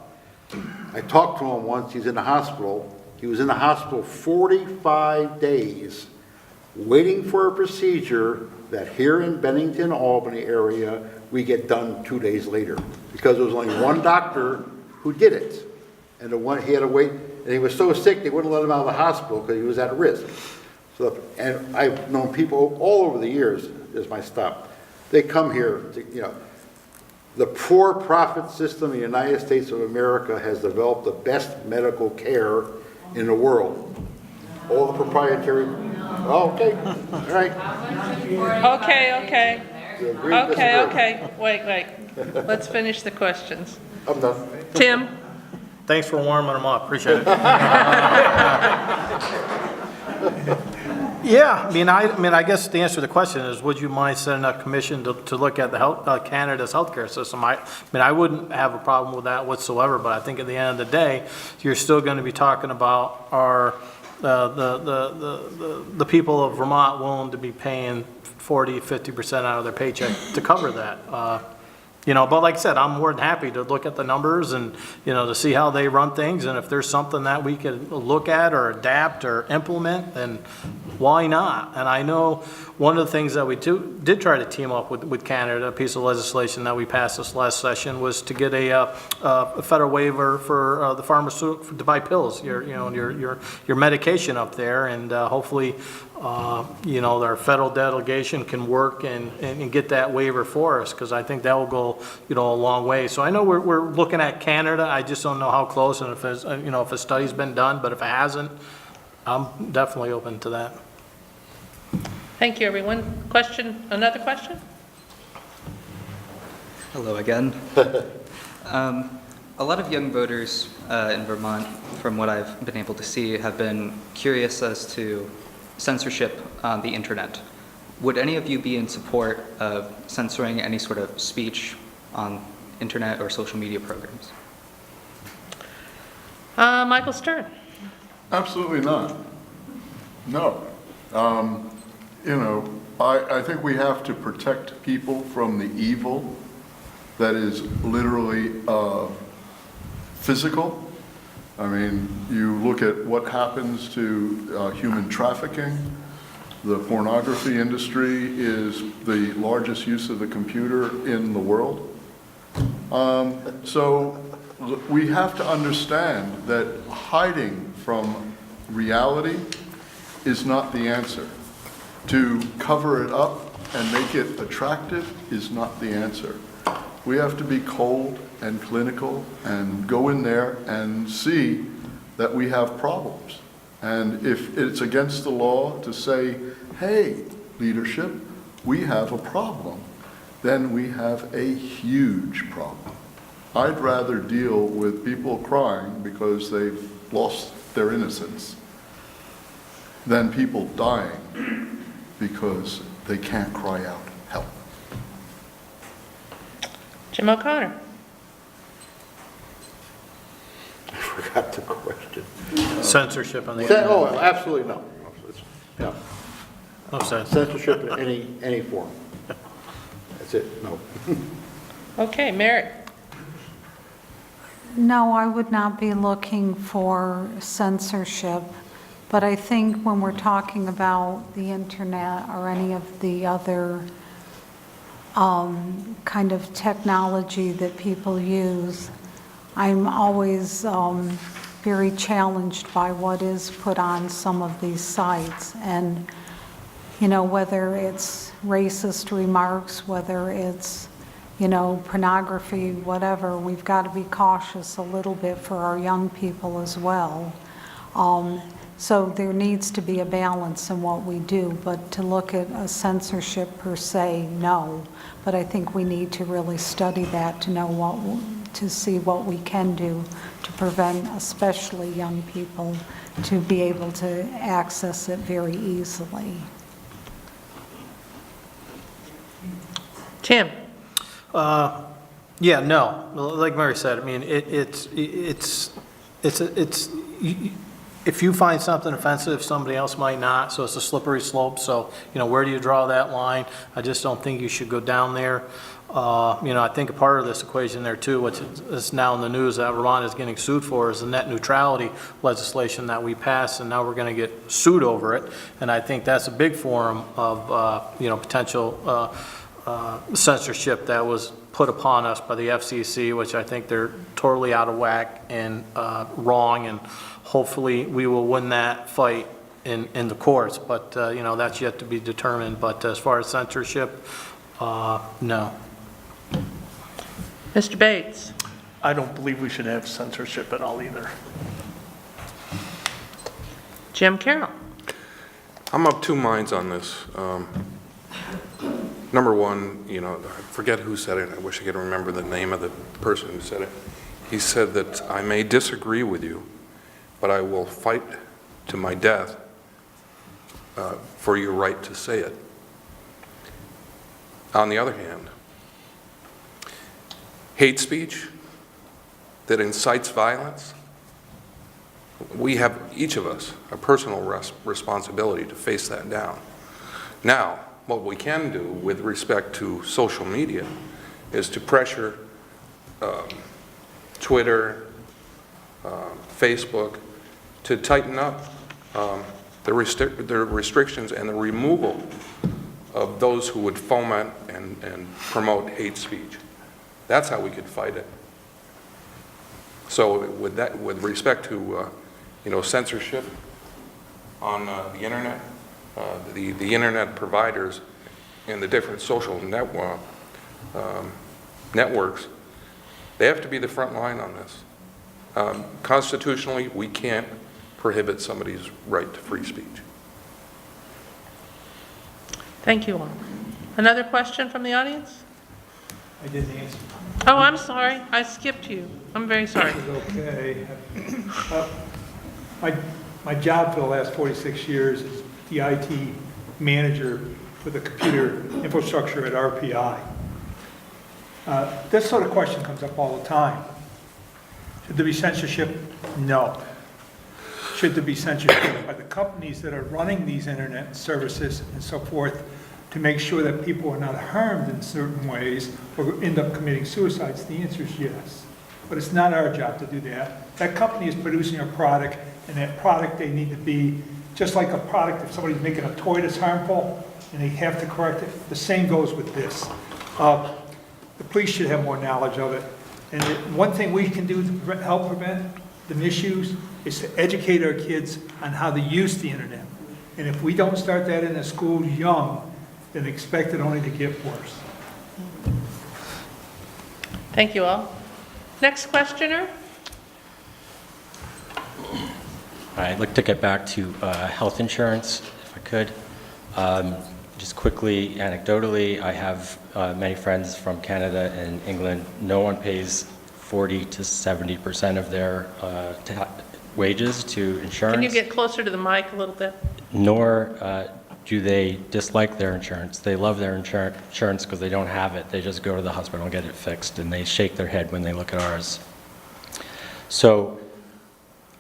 I talked to him once. He's in the hospital. He was in the hospital 45 days waiting for a procedure that here in Bennington, Albany area, we get done 2 days later, because there was only one doctor who did it. And he had to wait, and he was so sick they wouldn't let him out of the hospital because he was at risk. So, and I've known people all over the years, as my stop, they come here to, the for-profit system in the United States of America has developed the best medical care in the world. All the proprietary, okay, all right. Okay. Wait. Let's finish the questions. I'm done. Tim? Thanks for warming them up, appreciate it. Yeah, I guess the answer to the question is, would you mind sending a commission to look at the Canada's healthcare system? I wouldn't have a problem with that whatsoever, but I think at the end of the day, you're still going to be talking about our the people of Vermont willing to be paying 40, 50% out of their paycheck to cover that. You know, but like I said, I'm more than happy to look at the numbers and, you know, to see how they run things, and if there's something that we could look at or adapt or implement, then why not? And I know one of the things that we did try to team up with Canada, a piece of legislation that we passed this last session, was to get a federal waiver for the pharmaceutical, to buy pills, your medication up there, and hopefully, you know, our federal delegation can work and get that waiver for us, because I think that will go, you know, a long way. So I know we're looking at Canada. I just don't know how close, and if it's, you know, if a study's been done, but if it hasn't, I'm definitely open to that. Thank you, everyone. Question, another question? Hello again. A lot of young voters in Vermont, from what I've been able to see, have been curious as to censorship on the internet. Would any of you be in support of censoring any sort of speech on internet or social media programs? Michael Stern. Absolutely not. No. You know, I think we have to protect people from the evil that is literally physical. I mean, you look at what happens to human trafficking. The pornography industry is the largest use of the computer in the world. So we have to understand that hiding from reality is not the answer. To cover it up and make it attractive is not the answer. We have to be cold and clinical and go in there and see that we have problems. And if it's against the law to say, hey, leadership, we have a problem, then we have a huge problem. I'd rather deal with people crying because they've lost their innocence than people dying because they can't cry out help. Jim O'Connor. I forgot the question. Censorship on the internet. Oh, absolutely no. No. Oh, sorry. Censorship in any form. That's it, no. Okay, Merritt. No, I would not be looking for censorship, but I think when we're talking about the internet or any of the other kind of technology that people use, I'm always very challenged by what is put on some of these sites. And, you know, whether it's racist remarks, whether it's, you know, pornography, whatever, we've got to be cautious a little bit for our young people as well. So there needs to be a balance in what we do, but to look at a censorship per se, no. But I think we need to really study that to know to see what we can do to prevent, especially young people, to be able to access it very easily. Tim. Yeah, no. Like Mary said, I mean, if you find something offensive, somebody else might not, so it's a slippery slope. So, you know, where do you draw that line? I just don't think you should go down there. You know, I think a part of this equation there too, which is now in the news that Vermont is getting sued for, is the net neutrality legislation that we passed, and now we're going to get sued over it. And I think that's a big form of, you know, potential censorship that was put upon us by the FCC, which I think they're totally out of whack and wrong, and hopefully we will win that fight in the courts, but you know, that's yet to be determined. But as far as censorship, no. Mr. Bates. I don't believe we should have censorship at all either. Jim Carroll. I'm of two minds on this. Number one, you know, I forget who said it. I wish I could remember the name of the person who said it. He said that I may disagree with you, but I will fight to my death for your right to say it. On the other hand, hate speech that incites violence we have, each of us, a personal responsibility to face that down. Now, what we can do with respect to social media is to pressure Twitter, Facebook, to tighten up the restrictions and the removal of those who would foment and promote hate speech. That's how we could fight it. So with respect to censorship on the internet, the internet providers and the different social networks, they have to be the front line on this. Constitutionally, we can't prohibit somebody's right to free speech. Thank you all. Another question from the audience? I didn't answer. Oh, I'm sorry. I skipped you. I'm very sorry. It's okay. My job for the last 46 years is the IT manager for the computer infrastructure at RPI. This sort of question comes up all the time. Should there be censorship? No. Should there be censorship by the companies that are running these internet services and so forth to make sure that people are not harmed in certain ways or end up committing suicides? The answer is yes. But it's not our job to do that. That company is producing a product, and that product they need to be, just like a product, if somebody's making a toy that's harmful and they have to correct it, the same goes with this. The police should have more knowledge of it. And one thing we can do to help prevent the misuse is to educate our kids on how to use the internet. And if we don't start that in the school young, then expect it only to get worse. Thank you all. Next questioner. I'd like to get back to health insurance, if I could. Just quickly, anecdotally, I have many friends from Canada and England. No one pays 40 to 70% of their wages to insurance. Can you get closer to the mic a little bit? Nor do they dislike their insurance. They love their insurance because they don't have it. They just go to the hospital and get it fixed, and they shake their head when they look at ours. So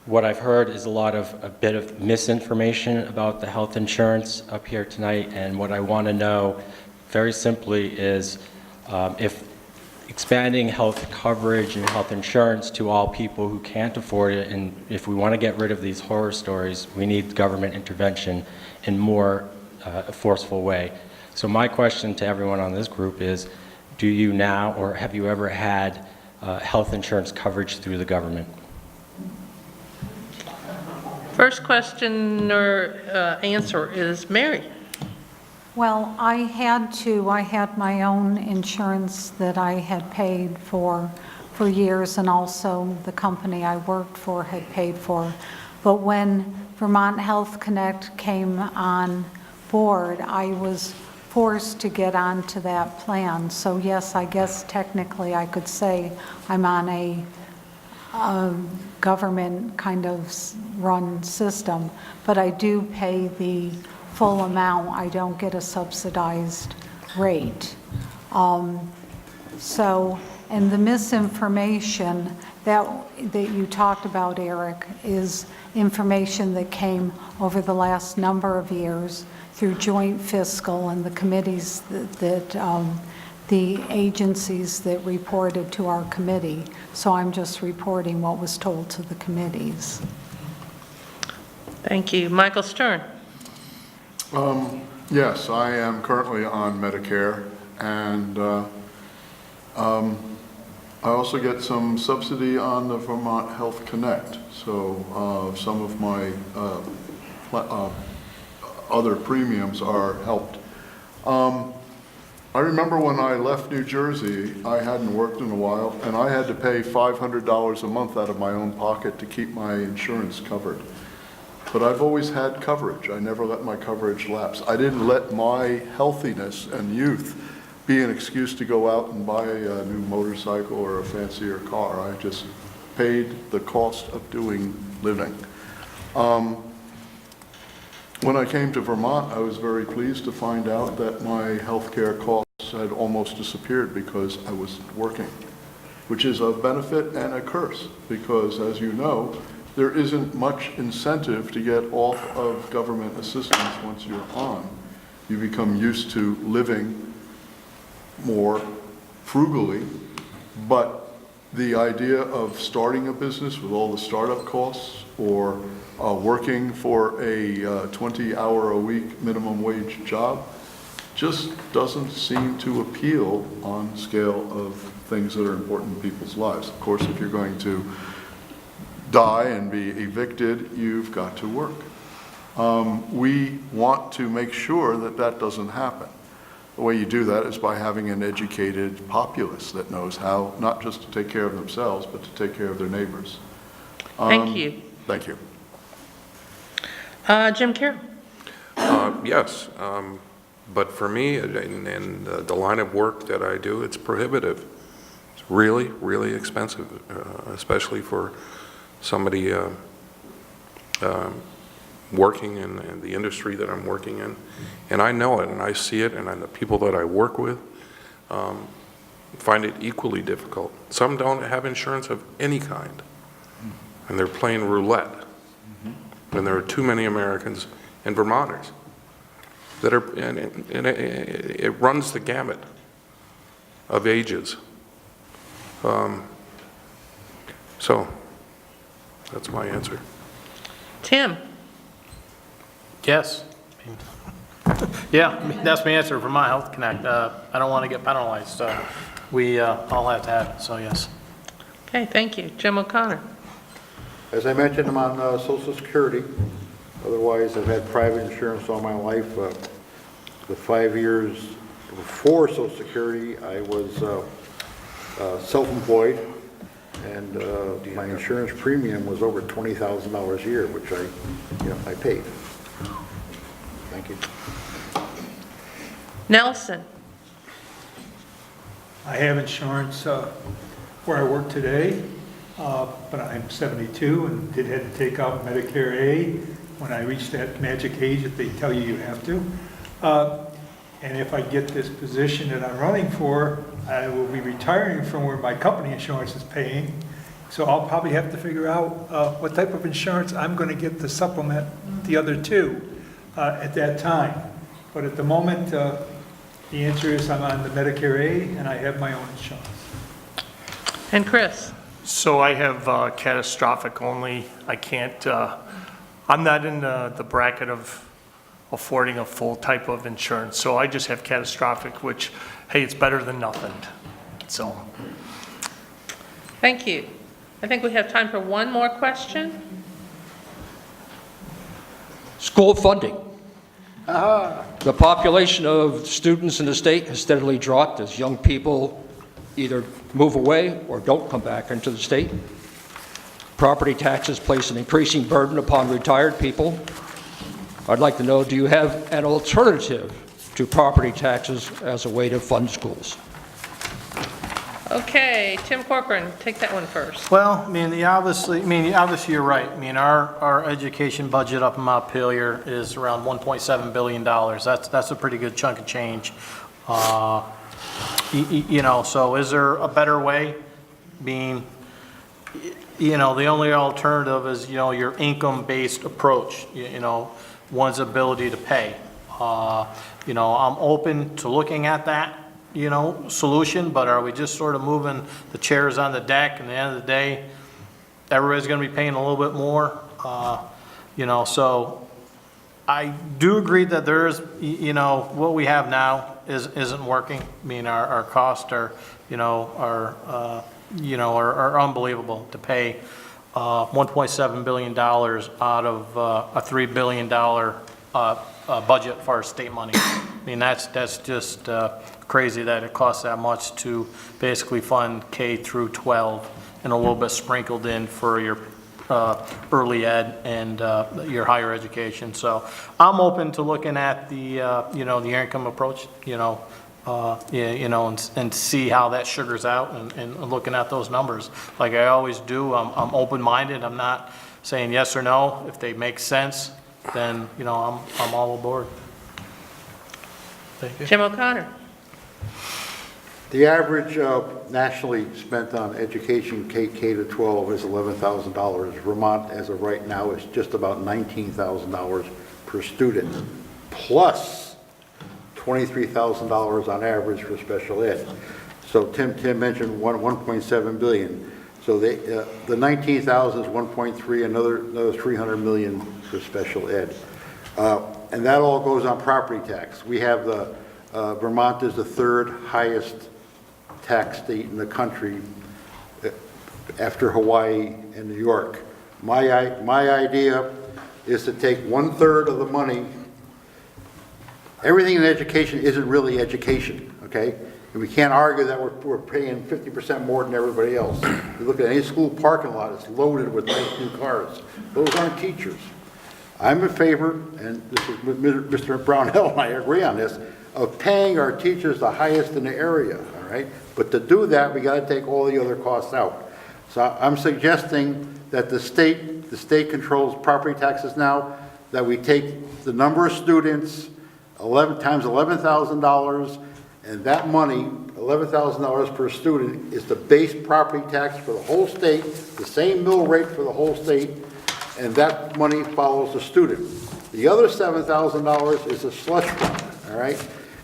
what I've heard is a bit of misinformation about the health insurance up here tonight, and what I want to know very simply is if expanding health coverage and health insurance to all people who can't afford it, and if we want to get rid of these horror stories, we need government intervention in more forceful way. So my question to everyone on this group is, do you now, or have you ever had health insurance coverage through the government? First question or answer is Mary. Well, I had my own insurance that I had paid for years, and also the company I worked for had paid for. But when Vermont Health Connect came on board, I was forced to get onto that plan. So yes, I guess technically I could say I'm on a government kind of run system, but I do pay the full amount. I don't get a subsidized rate. And the misinformation that you talked about, Eric, is information that came over the last number of years through joint fiscal and the committees that the agencies that reported to our committee. So I'm just reporting what was told to the committees. Thank you. Michael Stern. Yes, I am currently on Medicare, and I also get some subsidy on the Vermont Health Connect. So some of my other premiums are helped. I remember when I left New Jersey, I hadn't worked in a while, and I had to pay $500 a month out of my own pocket to keep my insurance covered. But I've always had coverage. I never let my coverage lapse. I didn't let my healthiness and youth be an excuse to go out and buy a new motorcycle or a fancier car. I just paid the cost of doing living. When I came to Vermont, I was very pleased to find out that my health care costs had almost disappeared because I was working, which is a benefit and a curse, because as you know, there isn't much incentive to get off of government assistance once you're on. You become used to living more frugally, but the idea of starting a business with all the startup costs or working for a 20-hour-a-week minimum wage job just doesn't seem to appeal on scale of things that are important in people's lives. Of course, if you're going to die and be evicted, you've got to work. We want to make sure that that doesn't happen. The way you do that is by having an educated populace that knows how not just to take care of themselves, but to take care of their neighbors. Thank you. Thank you. Jim Carroll. Yes, but for me, in the line of work that I do, it's prohibitive. It's really, really expensive, especially for somebody working in the industry that I'm working in. And I know it, and I see it, and the people that I work with find it equally difficult. Some don't have insurance of any kind, and they're playing roulette. And there are too many Americans and Vermonters that are, and it runs the gamut of ages. So that's my answer. Tim. Yes. Yeah, that's my answer for my Health Connect. I don't want to get penalized. We all have to have it, so yes. Okay, thank you. Jim O'Connor. As I mentioned, I'm on Social Security. Otherwise, I've had private insurance all my life. The 5 years before Social Security, I was self-employed, and my insurance premium was over $20,000 a year, which I paid. Thank you. Nelson. I have insurance where I work today, but I'm 72 and did have to take out Medicare A when I reached that magic age that they tell you have to. And if I get this position that I'm running for, I will be retiring from where my company insurance is paying. So I'll probably have to figure out what type of insurance I'm going to get to supplement the other two at that time. But at the moment, the answer is I'm on the Medicare A and I have my own insurance. And Chris. So I have catastrophic only. I can't, I'm not in the bracket of affording a full type of insurance. So I just have catastrophic, which, hey, it's better than nothing. So. Thank you. I think we have time for one more question. School funding. The population of students in the state has steadily dropped as young people either move away or don't come back into the state. Property taxes place an increasing burden upon retired people. I'd like to know, do you have an alternative to property taxes as a way to fund schools? Okay, Tim Corcoran, take that one first. Well, obviously you're right. Our education budget up in Montpelier is around $1.7 billion. That's a pretty good chunk of change. So is there a better way? The only alternative is, your income-based approach, one's ability to pay. I'm open to looking at that, solution, but are we just sort of moving the chairs on the deck, and at the end of the day, everybody's going to be paying a little bit more? So I do agree that there is, what we have now isn't working. Our costs are, are unbelievable to pay $1.7 billion out of a $3 billion budget for our state money. That's just crazy that it costs that much to basically fund K through 12 and a little bit sprinkled in for your early ed and your higher education. So I'm open to looking at the the income approach, and see how that sugars out and looking at those numbers. Like I always do, I'm open-minded. I'm not saying yes or no. If they make sense, then I'm all aboard. Thank you. Jim O'Connor. The average nationally spent on education K to 12 is $11,000. Vermont, as of right now, is just about $19,000 per student, plus $23,000 on average for special ed. So Tim mentioned 1.7 billion. So the 19,000 is 1.3, another 300 million for special ed. And that all goes on property tax. We have Vermont is the third highest tax state in the country after Hawaii and New York. My idea is to take 1/3 of the money. Everything in education isn't really education, okay? And we can't argue that we're paying 50% more than everybody else. You look at any school parking lot, it's loaded with nice new cars. Those aren't teachers. I'm in favor, and this is Mr. Brownell and I agree on this, of paying our teachers the highest in the area, all right? But to do that, we got to take all the other costs out. So I'm suggesting that the state controls property taxes now, that we take the number of students, 11 times $11,000, and that money, $11,000 per student, is the base property tax for the whole state, the same mill rate for the whole state, and that money follows the student. The other $7,000 is a slush fund, all right?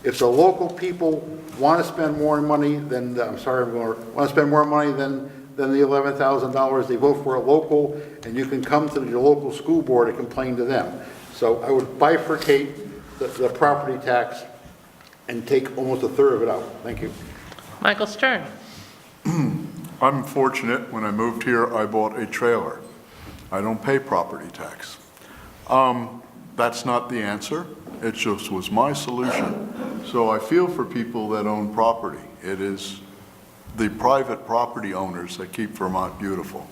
If the local people want to spend more money than, want to spend more money than the $11,000, they vote for a local, and you can come to your local school board and complain to them. So I would bifurcate the property tax and take almost 1/3 of it out. Thank you. Michael Stern. I'm fortunate, when I moved here, I bought a trailer. I don't pay property tax. That's not the answer. It just was my solution. So I feel for people that own property. It is the private property owners that keep Vermont beautiful.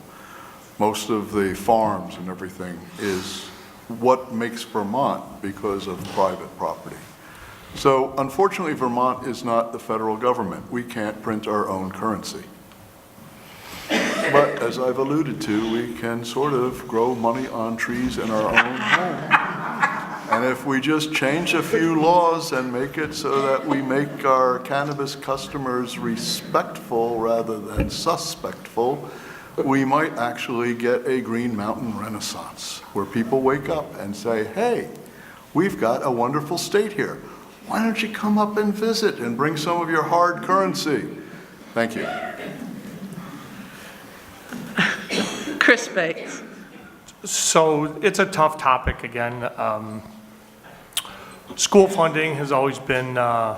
Most of the farms and everything is what makes Vermont because of private property. So unfortunately, Vermont is not the federal government. We can't print our own currency. But as I've alluded to, we can sort of grow money on trees in our own home. And if we just change a few laws and make it so that we make our cannabis customers respectful rather than suspectful, we might actually get a Green Mountain Renaissance, where people wake up and say, hey, we've got a wonderful state here. Why don't you come up and visit and bring some of your hard currency? Thank you. Chris Bates. So it's a tough topic again. School funding has always been a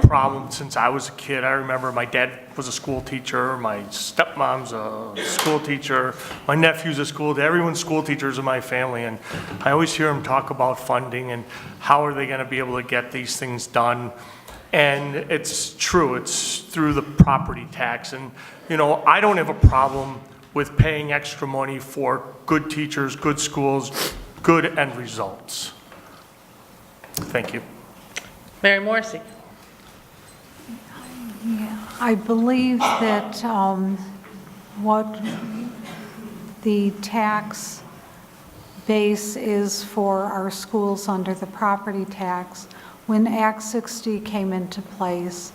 problem since I was a kid. I remember my dad was a school teacher, my stepmom's a school teacher, my nephew's a school teacher, everyone's school teachers in my family, and I always hear them talk about funding and how are they going to be able to get these things done. And it's true, it's through the property tax. And, you know, I don't have a problem with paying extra money for good teachers, good schools, good end results. Thank you. Mary Morrissey. Yeah, I believe that what the tax base is for our schools under the property tax, when Act 60 came into place,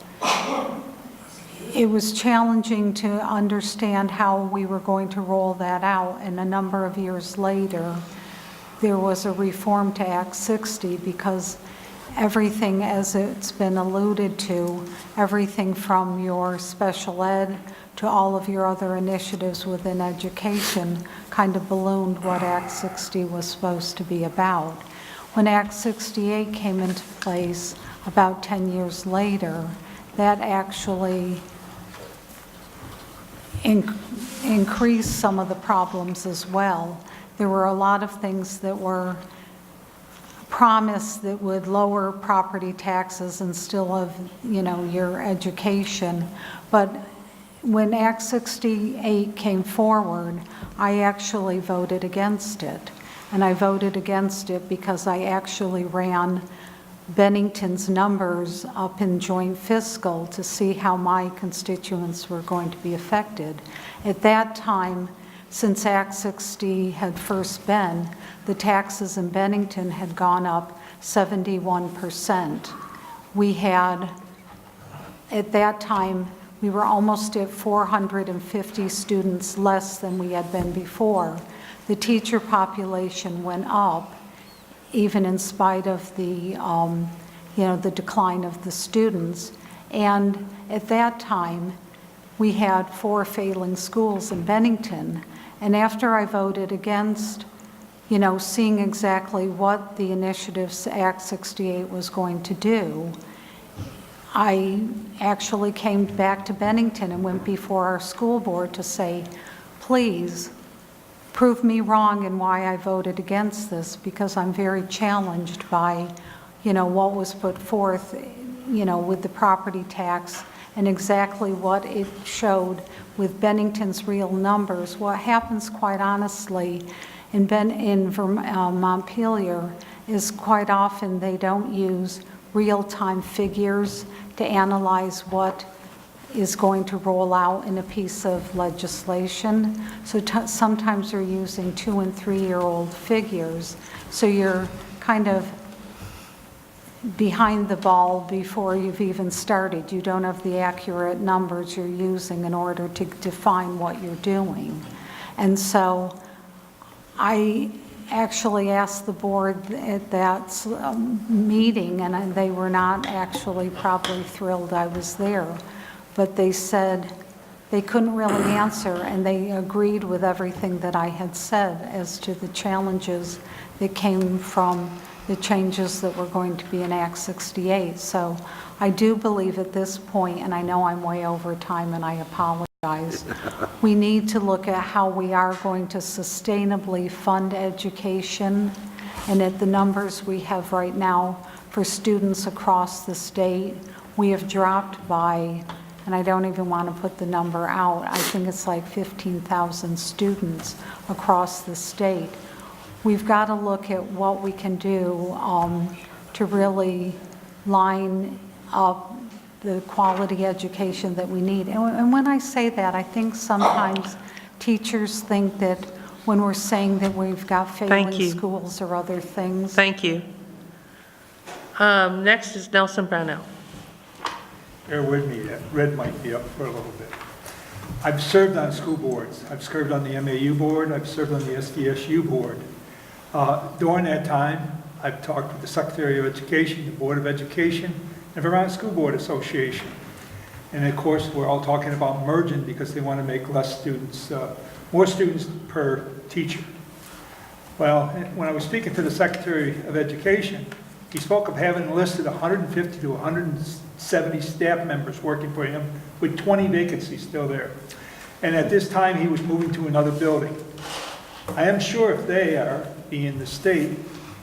it was challenging to understand how we were going to roll that out, and a number of years later, there was a reform to Act 60 because everything, as it's been alluded to, everything from your special ed to all of your other initiatives within education kind of ballooned what Act 60 was supposed to be about. When Act 68 came into place about 10 years later, that actually increased some of the problems as well. There were a lot of things that were promised that would lower property taxes and still have, you know, your education. But when Act 68 came forward, I actually voted against it. And I voted against it because I actually ran Bennington's numbers up in joint fiscal to see how my constituents were going to be affected. At that time, since Act 60 had first been, the taxes in Bennington had gone up 71%. We had at that time, we were almost at 450 students less than we had been before. The teacher population went up, even in spite of the, the decline of the students. And at that time, we had 4 failing schools in Bennington. And after I voted against, seeing exactly what the initiatives Act 68 was going to do, I actually came back to Bennington and went before our school board to say, please, prove me wrong in why I voted against this, because I'm very challenged by, what was put forth, with the property tax and exactly what it showed with Bennington's real numbers. What happens, quite honestly, in Montpelier is quite often they don't use real-time figures to analyze what is going to roll out in a piece of legislation. So sometimes they're using 2- and 3-year-old figures. So you're kind of behind the ball before you've even started. You don't have the accurate numbers you're using in order to define what you're doing. And so I actually asked the board at that meeting, and they were not actually probably thrilled I was there, but they said they couldn't really answer, and they agreed with everything that I had said as to the challenges that came from the changes that were going to be in Act 68. So I do believe at this point, and I know I'm way over time and I apologize, we need to look at how we are going to sustainably fund education, and at the numbers we have right now for students across the state, we have dropped by, and I don't even want to put the number out, I think it's like 15,000 students across the state. We've got to look at what we can do to really line up the quality education that we need. And when I say that, I think sometimes teachers think that when we're saying that we've got failing schools or other things. Thank you. Next is Nelson Brownell. Bear with me, that red might be up for a little bit. I've served on school boards. I've served on the AAUW board. I've served on the SDSU board. During that time, I've talked with the Secretary of Education, the Board of Education, and Vermont School Board Association. And of course, we're all talking about merging because they want to make less students, more students per teacher. Well, when I was speaking to the Secretary of Education, he spoke of having listed 150 to 170 staff members working for him with 20 vacancies still there. And at this time, he was moving to another building. I am sure if they are, being the state,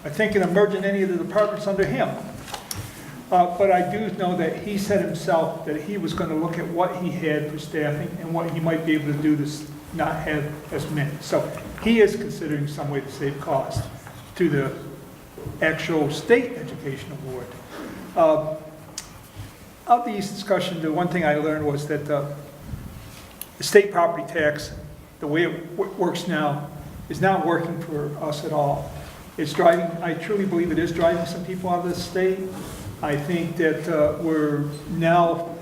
are thinking of merging any of the departments under him. But I do know that he said himself that he was going to look at what he had for staffing and what he might be able to do to not have as many. So he is considering some way to save cost to the actual state educational board. Of these discussions, the one thing I learned was that the state property tax, the way it works now, is not working for us at all. It's driving, I truly believe it is driving some people out of the state. I think that we're now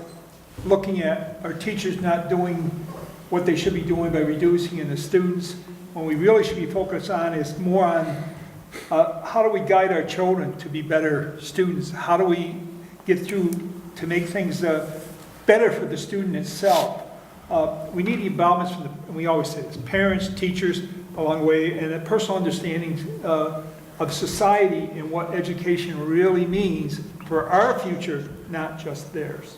looking at our teachers not doing what they should be doing by reducing in the students. What we really should be focused on is more on how do we guide our children to be better students? How do we get through to make things better for the student itself? We need the involvement from and we always say this, parents, teachers along the way, and a personal understanding of society and what education really means for our future, not just theirs.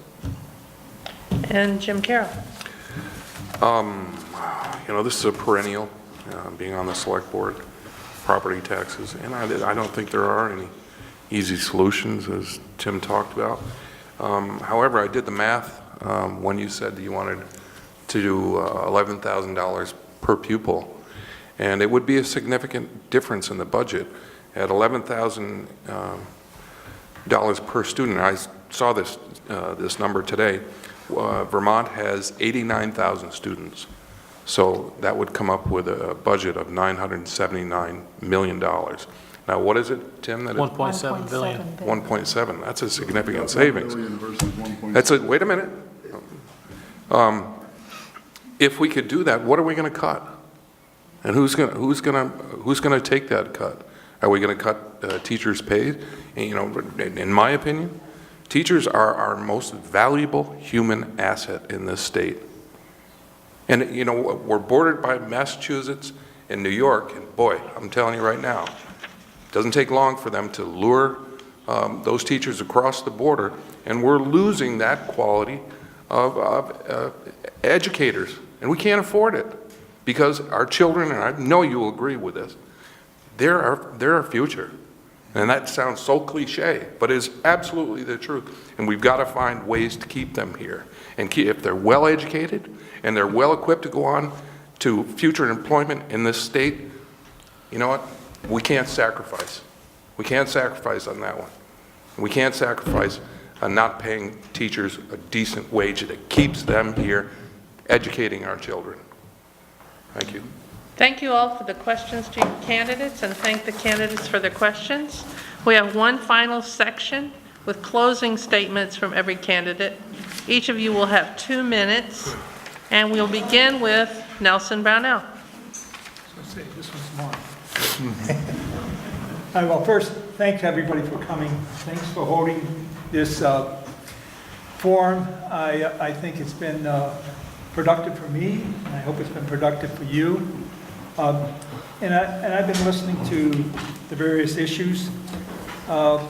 And Jim Carroll. This is a perennial, being on the select board, property taxes, and I don't think there are any easy solutions, as Tim talked about. However, I did the math when you said that you wanted to do $11,000 per pupil, and it would be a significant difference in the budget. At $11,000 per student, I saw this number today, Vermont has 89,000 students. So that would come up with a budget of $979 million. Now, what is it, Tim? That 1.7 billion. 1.7, that's a significant savings. Billion versus 1.7. That's a, wait a minute. If we could do that, what are we going to cut? And who's going to take that cut? Are we going to cut teachers' pay? And, you know, in my opinion, teachers are our most valuable human asset in this state. And, you know, we're bordered by Massachusetts and New York, and boy, I'm telling you right now, it doesn't take long for them to lure those teachers across the border, and we're losing that quality of educators, and we can't afford it because our children, and I know you will agree with this, they're our future. And that sounds so cliche, but it's absolutely the truth. And we've got to find ways to keep them here. And if they're well educated and they're well equipped to go on to future employment in this state, you know what? We can't sacrifice. We can't sacrifice on that one. We can't sacrifice on not paying teachers a decent wage that keeps them here educating our children. Thank you. Thank you all for the questions to your candidates, and thank the candidates for their questions. We have one final section with closing statements from every candidate. Each of you will have 2 minutes, and we'll begin with Nelson Brownell. Say, this one's mine. Well, first, thanks everybody for coming. Thanks for holding this forum. I think it's been productive for me, and I hope it's been productive for you. And I've been listening to the various issues, and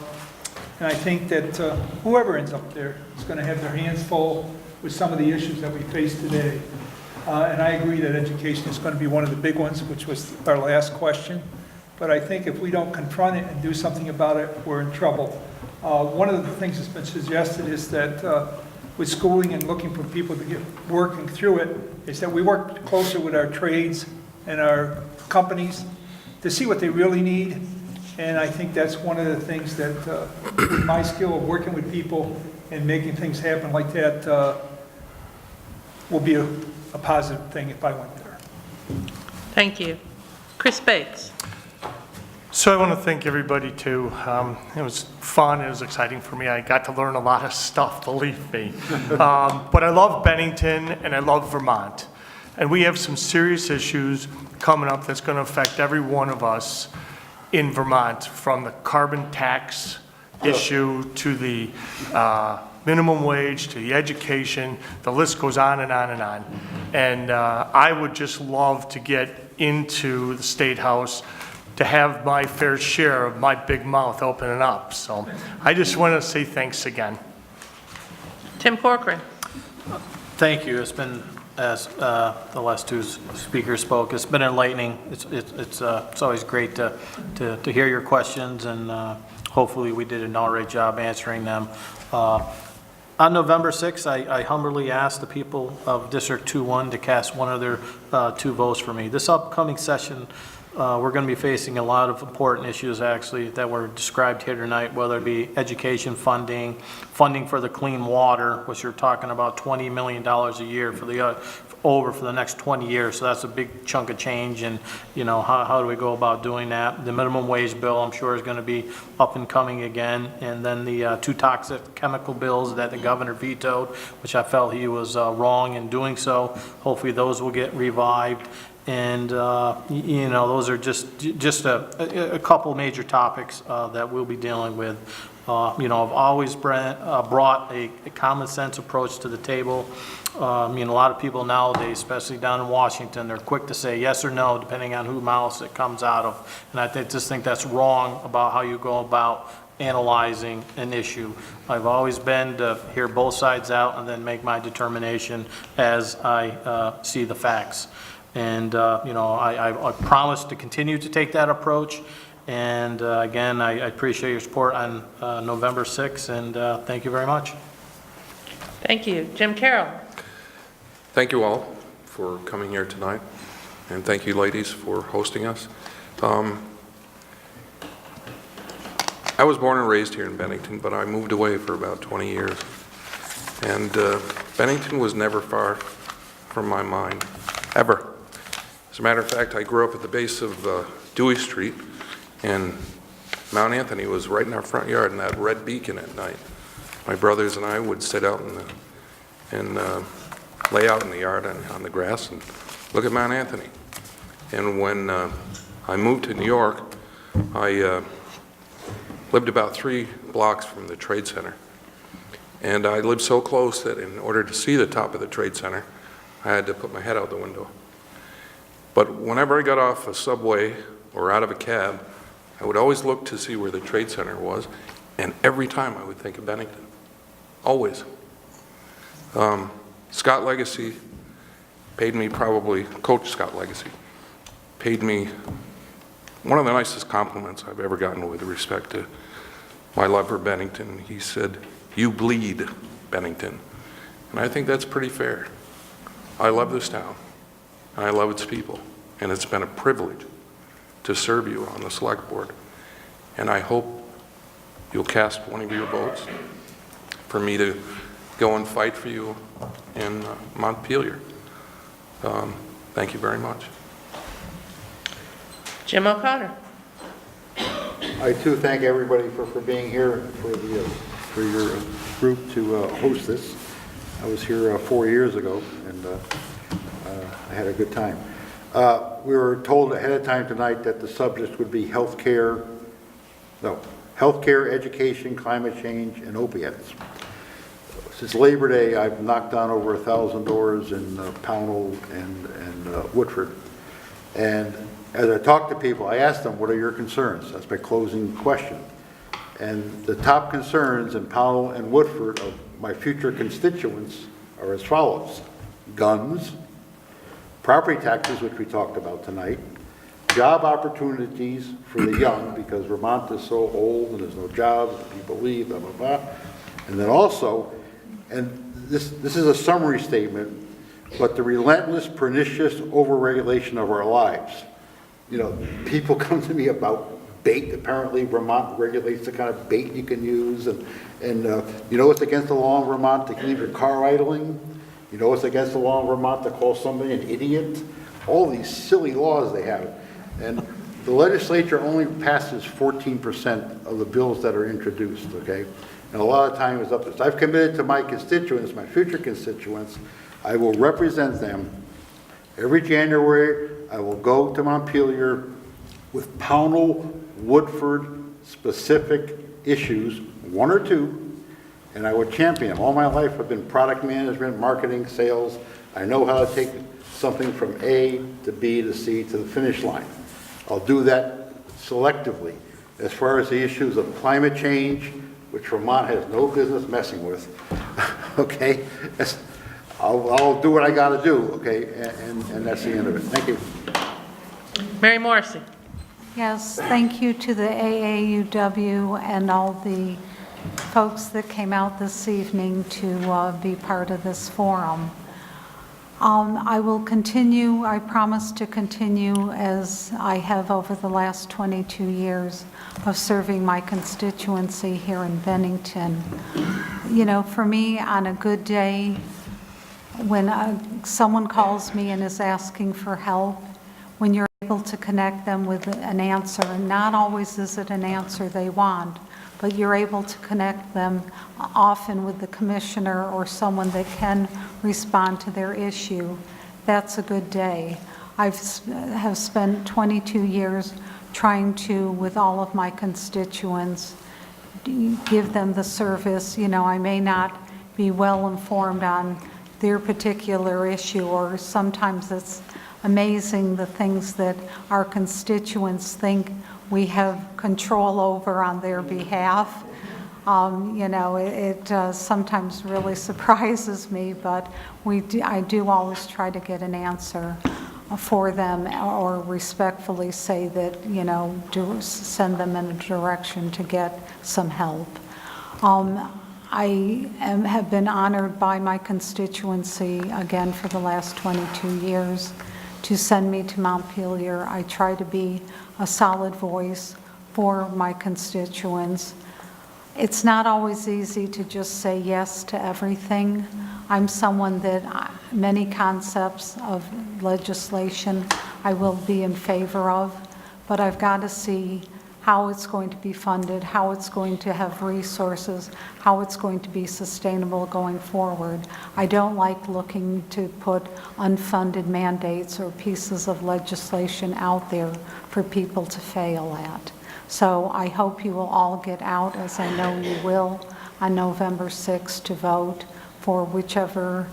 I think that whoever ends up there is going to have their hands full with some of the issues that we face today. And I agree that education is going to be one of the big ones, which was our last question. But I think if we don't confront it and do something about it, we're in trouble. One of the things that's been suggested is that with schooling and looking for people to get working through it, is that we work closer with our trades and our companies to see what they really need. And I think that's one of the things that, with my skill of working with people and making things happen like that, will be a positive thing if I went there. Thank you. Chris Bates. So I want to thank everybody too. It was fun, it was exciting for me. I got to learn a lot of stuff, believe me. But I love Bennington and I love Vermont. And we have some serious issues coming up that's going to affect every one of us in Vermont, from the carbon tax issue to the minimum wage to the education. The list goes on and on and on. And I would just love to get into the State House to have my fair share of my big mouth opening up. So I just want to say thanks again. Tim Corcoran. Thank you. It's been, as the last two speakers spoke, it's been enlightening. It's always great to hear your questions, and hopefully we did an all right job answering them. On November 6th, I humbly asked the people of District 2-1 to cast one of their 2 votes for me. This upcoming session, we're going to be facing a lot of important issues, actually, that were described here tonight, whether it be education funding, funding for the clean water, which you're talking about $20 million a year for the next 20 years. So that's a big chunk of change. And, you know, how do we go about doing that? The minimum wage bill, I'm sure, is going to be up and coming again. And then the 2 toxic chemical bills that the governor vetoed, which I felt he was wrong in doing so. Hopefully those will get revived. And, you know, those are just a couple major topics that we'll be dealing with. You know, I've always brought a common sense approach to the table. I mean, a lot of people nowadays, especially down in Washington, they're quick to say yes or no, depending on whose mouth it comes out of. And I just think that's wrong about how you go about analyzing an issue. I've always been to hear both sides out and then make my determination as I see the facts. And, you know, I promise to continue to take that approach. And again, I appreciate your support on November 6th, and thank you very much. Thank you. Jim Carroll. Thank you all for coming here tonight, and thank you, ladies, for hosting us. I was born and raised here in Bennington, but I moved away for about 20 years. And Bennington was never far from my mind, ever. As a matter of fact, I grew up at the base of Dewey Street, and Mount Anthony was right in our front yard in that red beacon at night. My brothers and I would sit out and lay out in the yard on the grass and look at Mount Anthony. And when I moved to New York, I lived about 3 blocks from the Trade Center. And I lived so close that in order to see the top of the Trade Center, I had to put my head out the window. But whenever I got off a subway or out of a cab, I would always look to see where the Trade Center was, and every time I would think of Bennington. Always. Scott Legacy paid me probably, Coach Scott Legacy, paid me one of the nicest compliments I've ever gotten with respect to my love for Bennington. He said, "You bleed Bennington." And I think that's pretty fair. I love this town, and I love its people, and it's been a privilege to serve you on the select board. And I hope you'll cast one of your votes for me to go and fight for you in Montpelier. Thank you very much. Jim O'Connor. I too thank everybody for being here, for your group to host this. I was here 4 years ago, and I had a good time. We were told ahead of time tonight that the subject would be healthcare, education, climate change, and opiates. Since Labor Day, I've knocked on over 1,000 doors in Pownell and Woodford. And as I talk to people, I ask them, what are your concerns? That's my closing question. And the top concerns in Pownell and Woodford of my future constituents are as follows: guns, property taxes, which we talked about tonight, job opportunities for the young, because Vermont is so old and there's no jobs, people leave, blah, blah, blah. And then also, and this is a summary statement, but the relentless, pernicious overregulation of our lives. You know, people come to me about bait. Apparently Vermont regulates the kind of bait you can use, and you know it's against the law in Vermont to leave your car idling. You know it's against the law in Vermont to call somebody an idiot. All these silly laws they have. And the legislature only passes 14% of the bills that are introduced, okay? And a lot of time is up to. So I've committed to my constituents, my future constituents, I will represent them. Every January, I will go to Montpelier with Pownell, Woodford specific issues, 1 or 2, and I would champion them. All my life I've been product management, marketing, sales. I know how to take something from A to B to C to the finish line. I'll do that selectively. As far as the issues of climate change, which Vermont has no business messing with, okay? I'll do what I got to do, okay? And that's the end of it. Thank you. Mary Morrissey. Yes, thank you to the AAUW and all the folks that came out this evening to be part of this forum. I will continue, I promise to continue as I have over the last 22 years of serving my constituency here in Bennington. You know, for me, on a good day, when someone calls me and is asking for help, when you're able to connect them with an answer, and not always is it an answer they want, but you're able to connect them often with the commissioner or someone that can respond to their issue, that's a good day. I have spent 22 years trying to, with all of my constituents, give them the service. You know, I may not be well informed on their particular issue, or sometimes it's amazing the things that our constituents think we have control over on their behalf. You know, it sometimes really surprises me, but I do always try to get an answer for them, or respectfully say that, you know, send them in a direction to get some help. I have been honored by my constituency, again, for the last 22 years, to send me to Montpelier. I try to be a solid voice for my constituents. It's not always easy to just say yes to everything. I'm someone that many concepts of legislation I will be in favor of, but I've got to see how it's going to be funded, how it's going to have resources, how it's going to be sustainable going forward. I don't like looking to put unfunded mandates or pieces of legislation out there for people to fail at. So I hope you will all get out, as I know you will, on November 6th to vote for whichever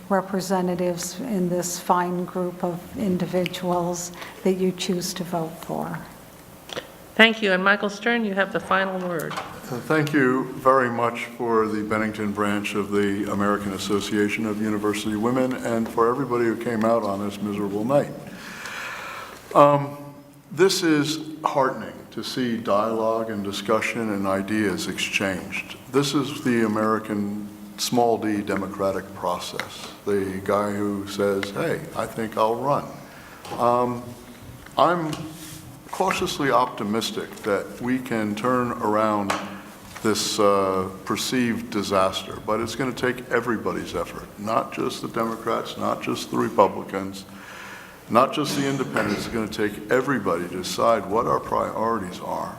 representatives in this fine group of individuals that you choose to vote for. Thank you. And Michael Stern, you have the final word. Thank you very much for the Bennington branch of the American Association of University Women and for everybody who came out on this miserable night. This is heartening to see dialogue and discussion and ideas exchanged. This is the American small d democratic process. The guy who says, hey, I think I'll run. I'm cautiously optimistic that we can turn around this perceived disaster, but it's going to take everybody's effort, not just the Democrats, not just the Republicans, not just the independents. It's going to take everybody to decide what our priorities are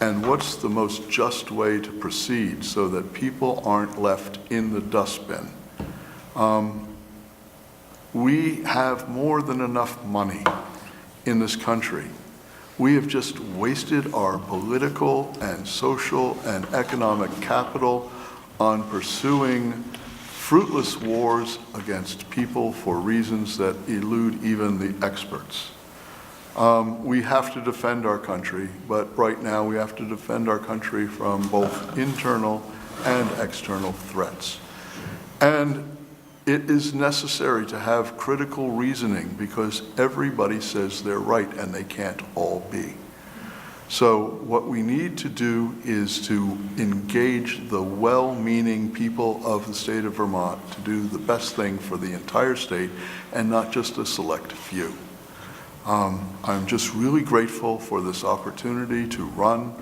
and what's the most just way to proceed so that people aren't left in the dustbin. We have more than enough money in this country. We have just wasted our political and social and economic capital on pursuing fruitless wars against people for reasons that elude even the experts. We have to defend our country, but right now we have to defend our country from both internal and external threats. And it is necessary to have critical reasoning because everybody says they're right and they can't all be. So what we need to do is to engage the well-meaning people of the state of Vermont to do the best thing for the entire state and not just a select few. I'm just really grateful for this opportunity to run,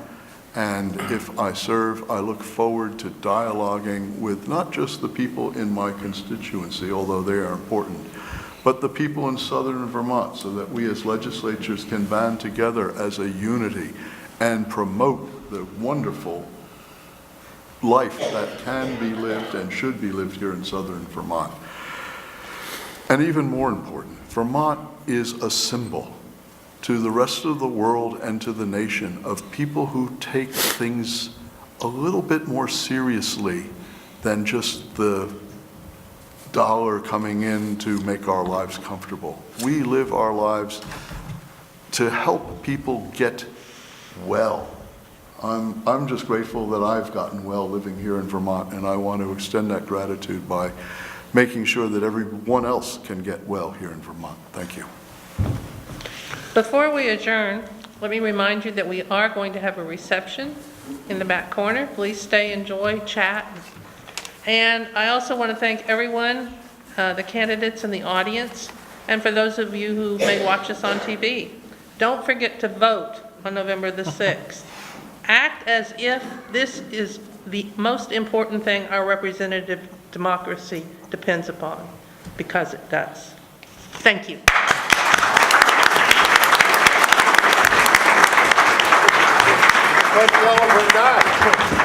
and if I serve, I look forward to dialoguing with not just the people in my constituency, although they are important, but the people in southern Vermont so that we as legislatures can band together as a unity and promote the wonderful life that can be lived and should be lived here in southern Vermont. And even more important, Vermont is a symbol to the rest of the world and to the nation of people who take things a little bit more seriously than just the dollar coming in to make our lives comfortable. We live our lives to help people get well. I'm just grateful that I've gotten well living here in Vermont, and I want to extend that gratitude by making sure that everyone else can get well here in Vermont. Thank you. Before we adjourn, let me remind you that we are going to have a reception in the back corner. Please stay, enjoy, chat. And I also want to thank everyone, the candidates in the audience, and for those of you who may watch us on TV. Don't forget to vote on November the 6th. Act as if this is the most important thing our representative democracy depends upon, because it does. Thank you. Let's celebrate that.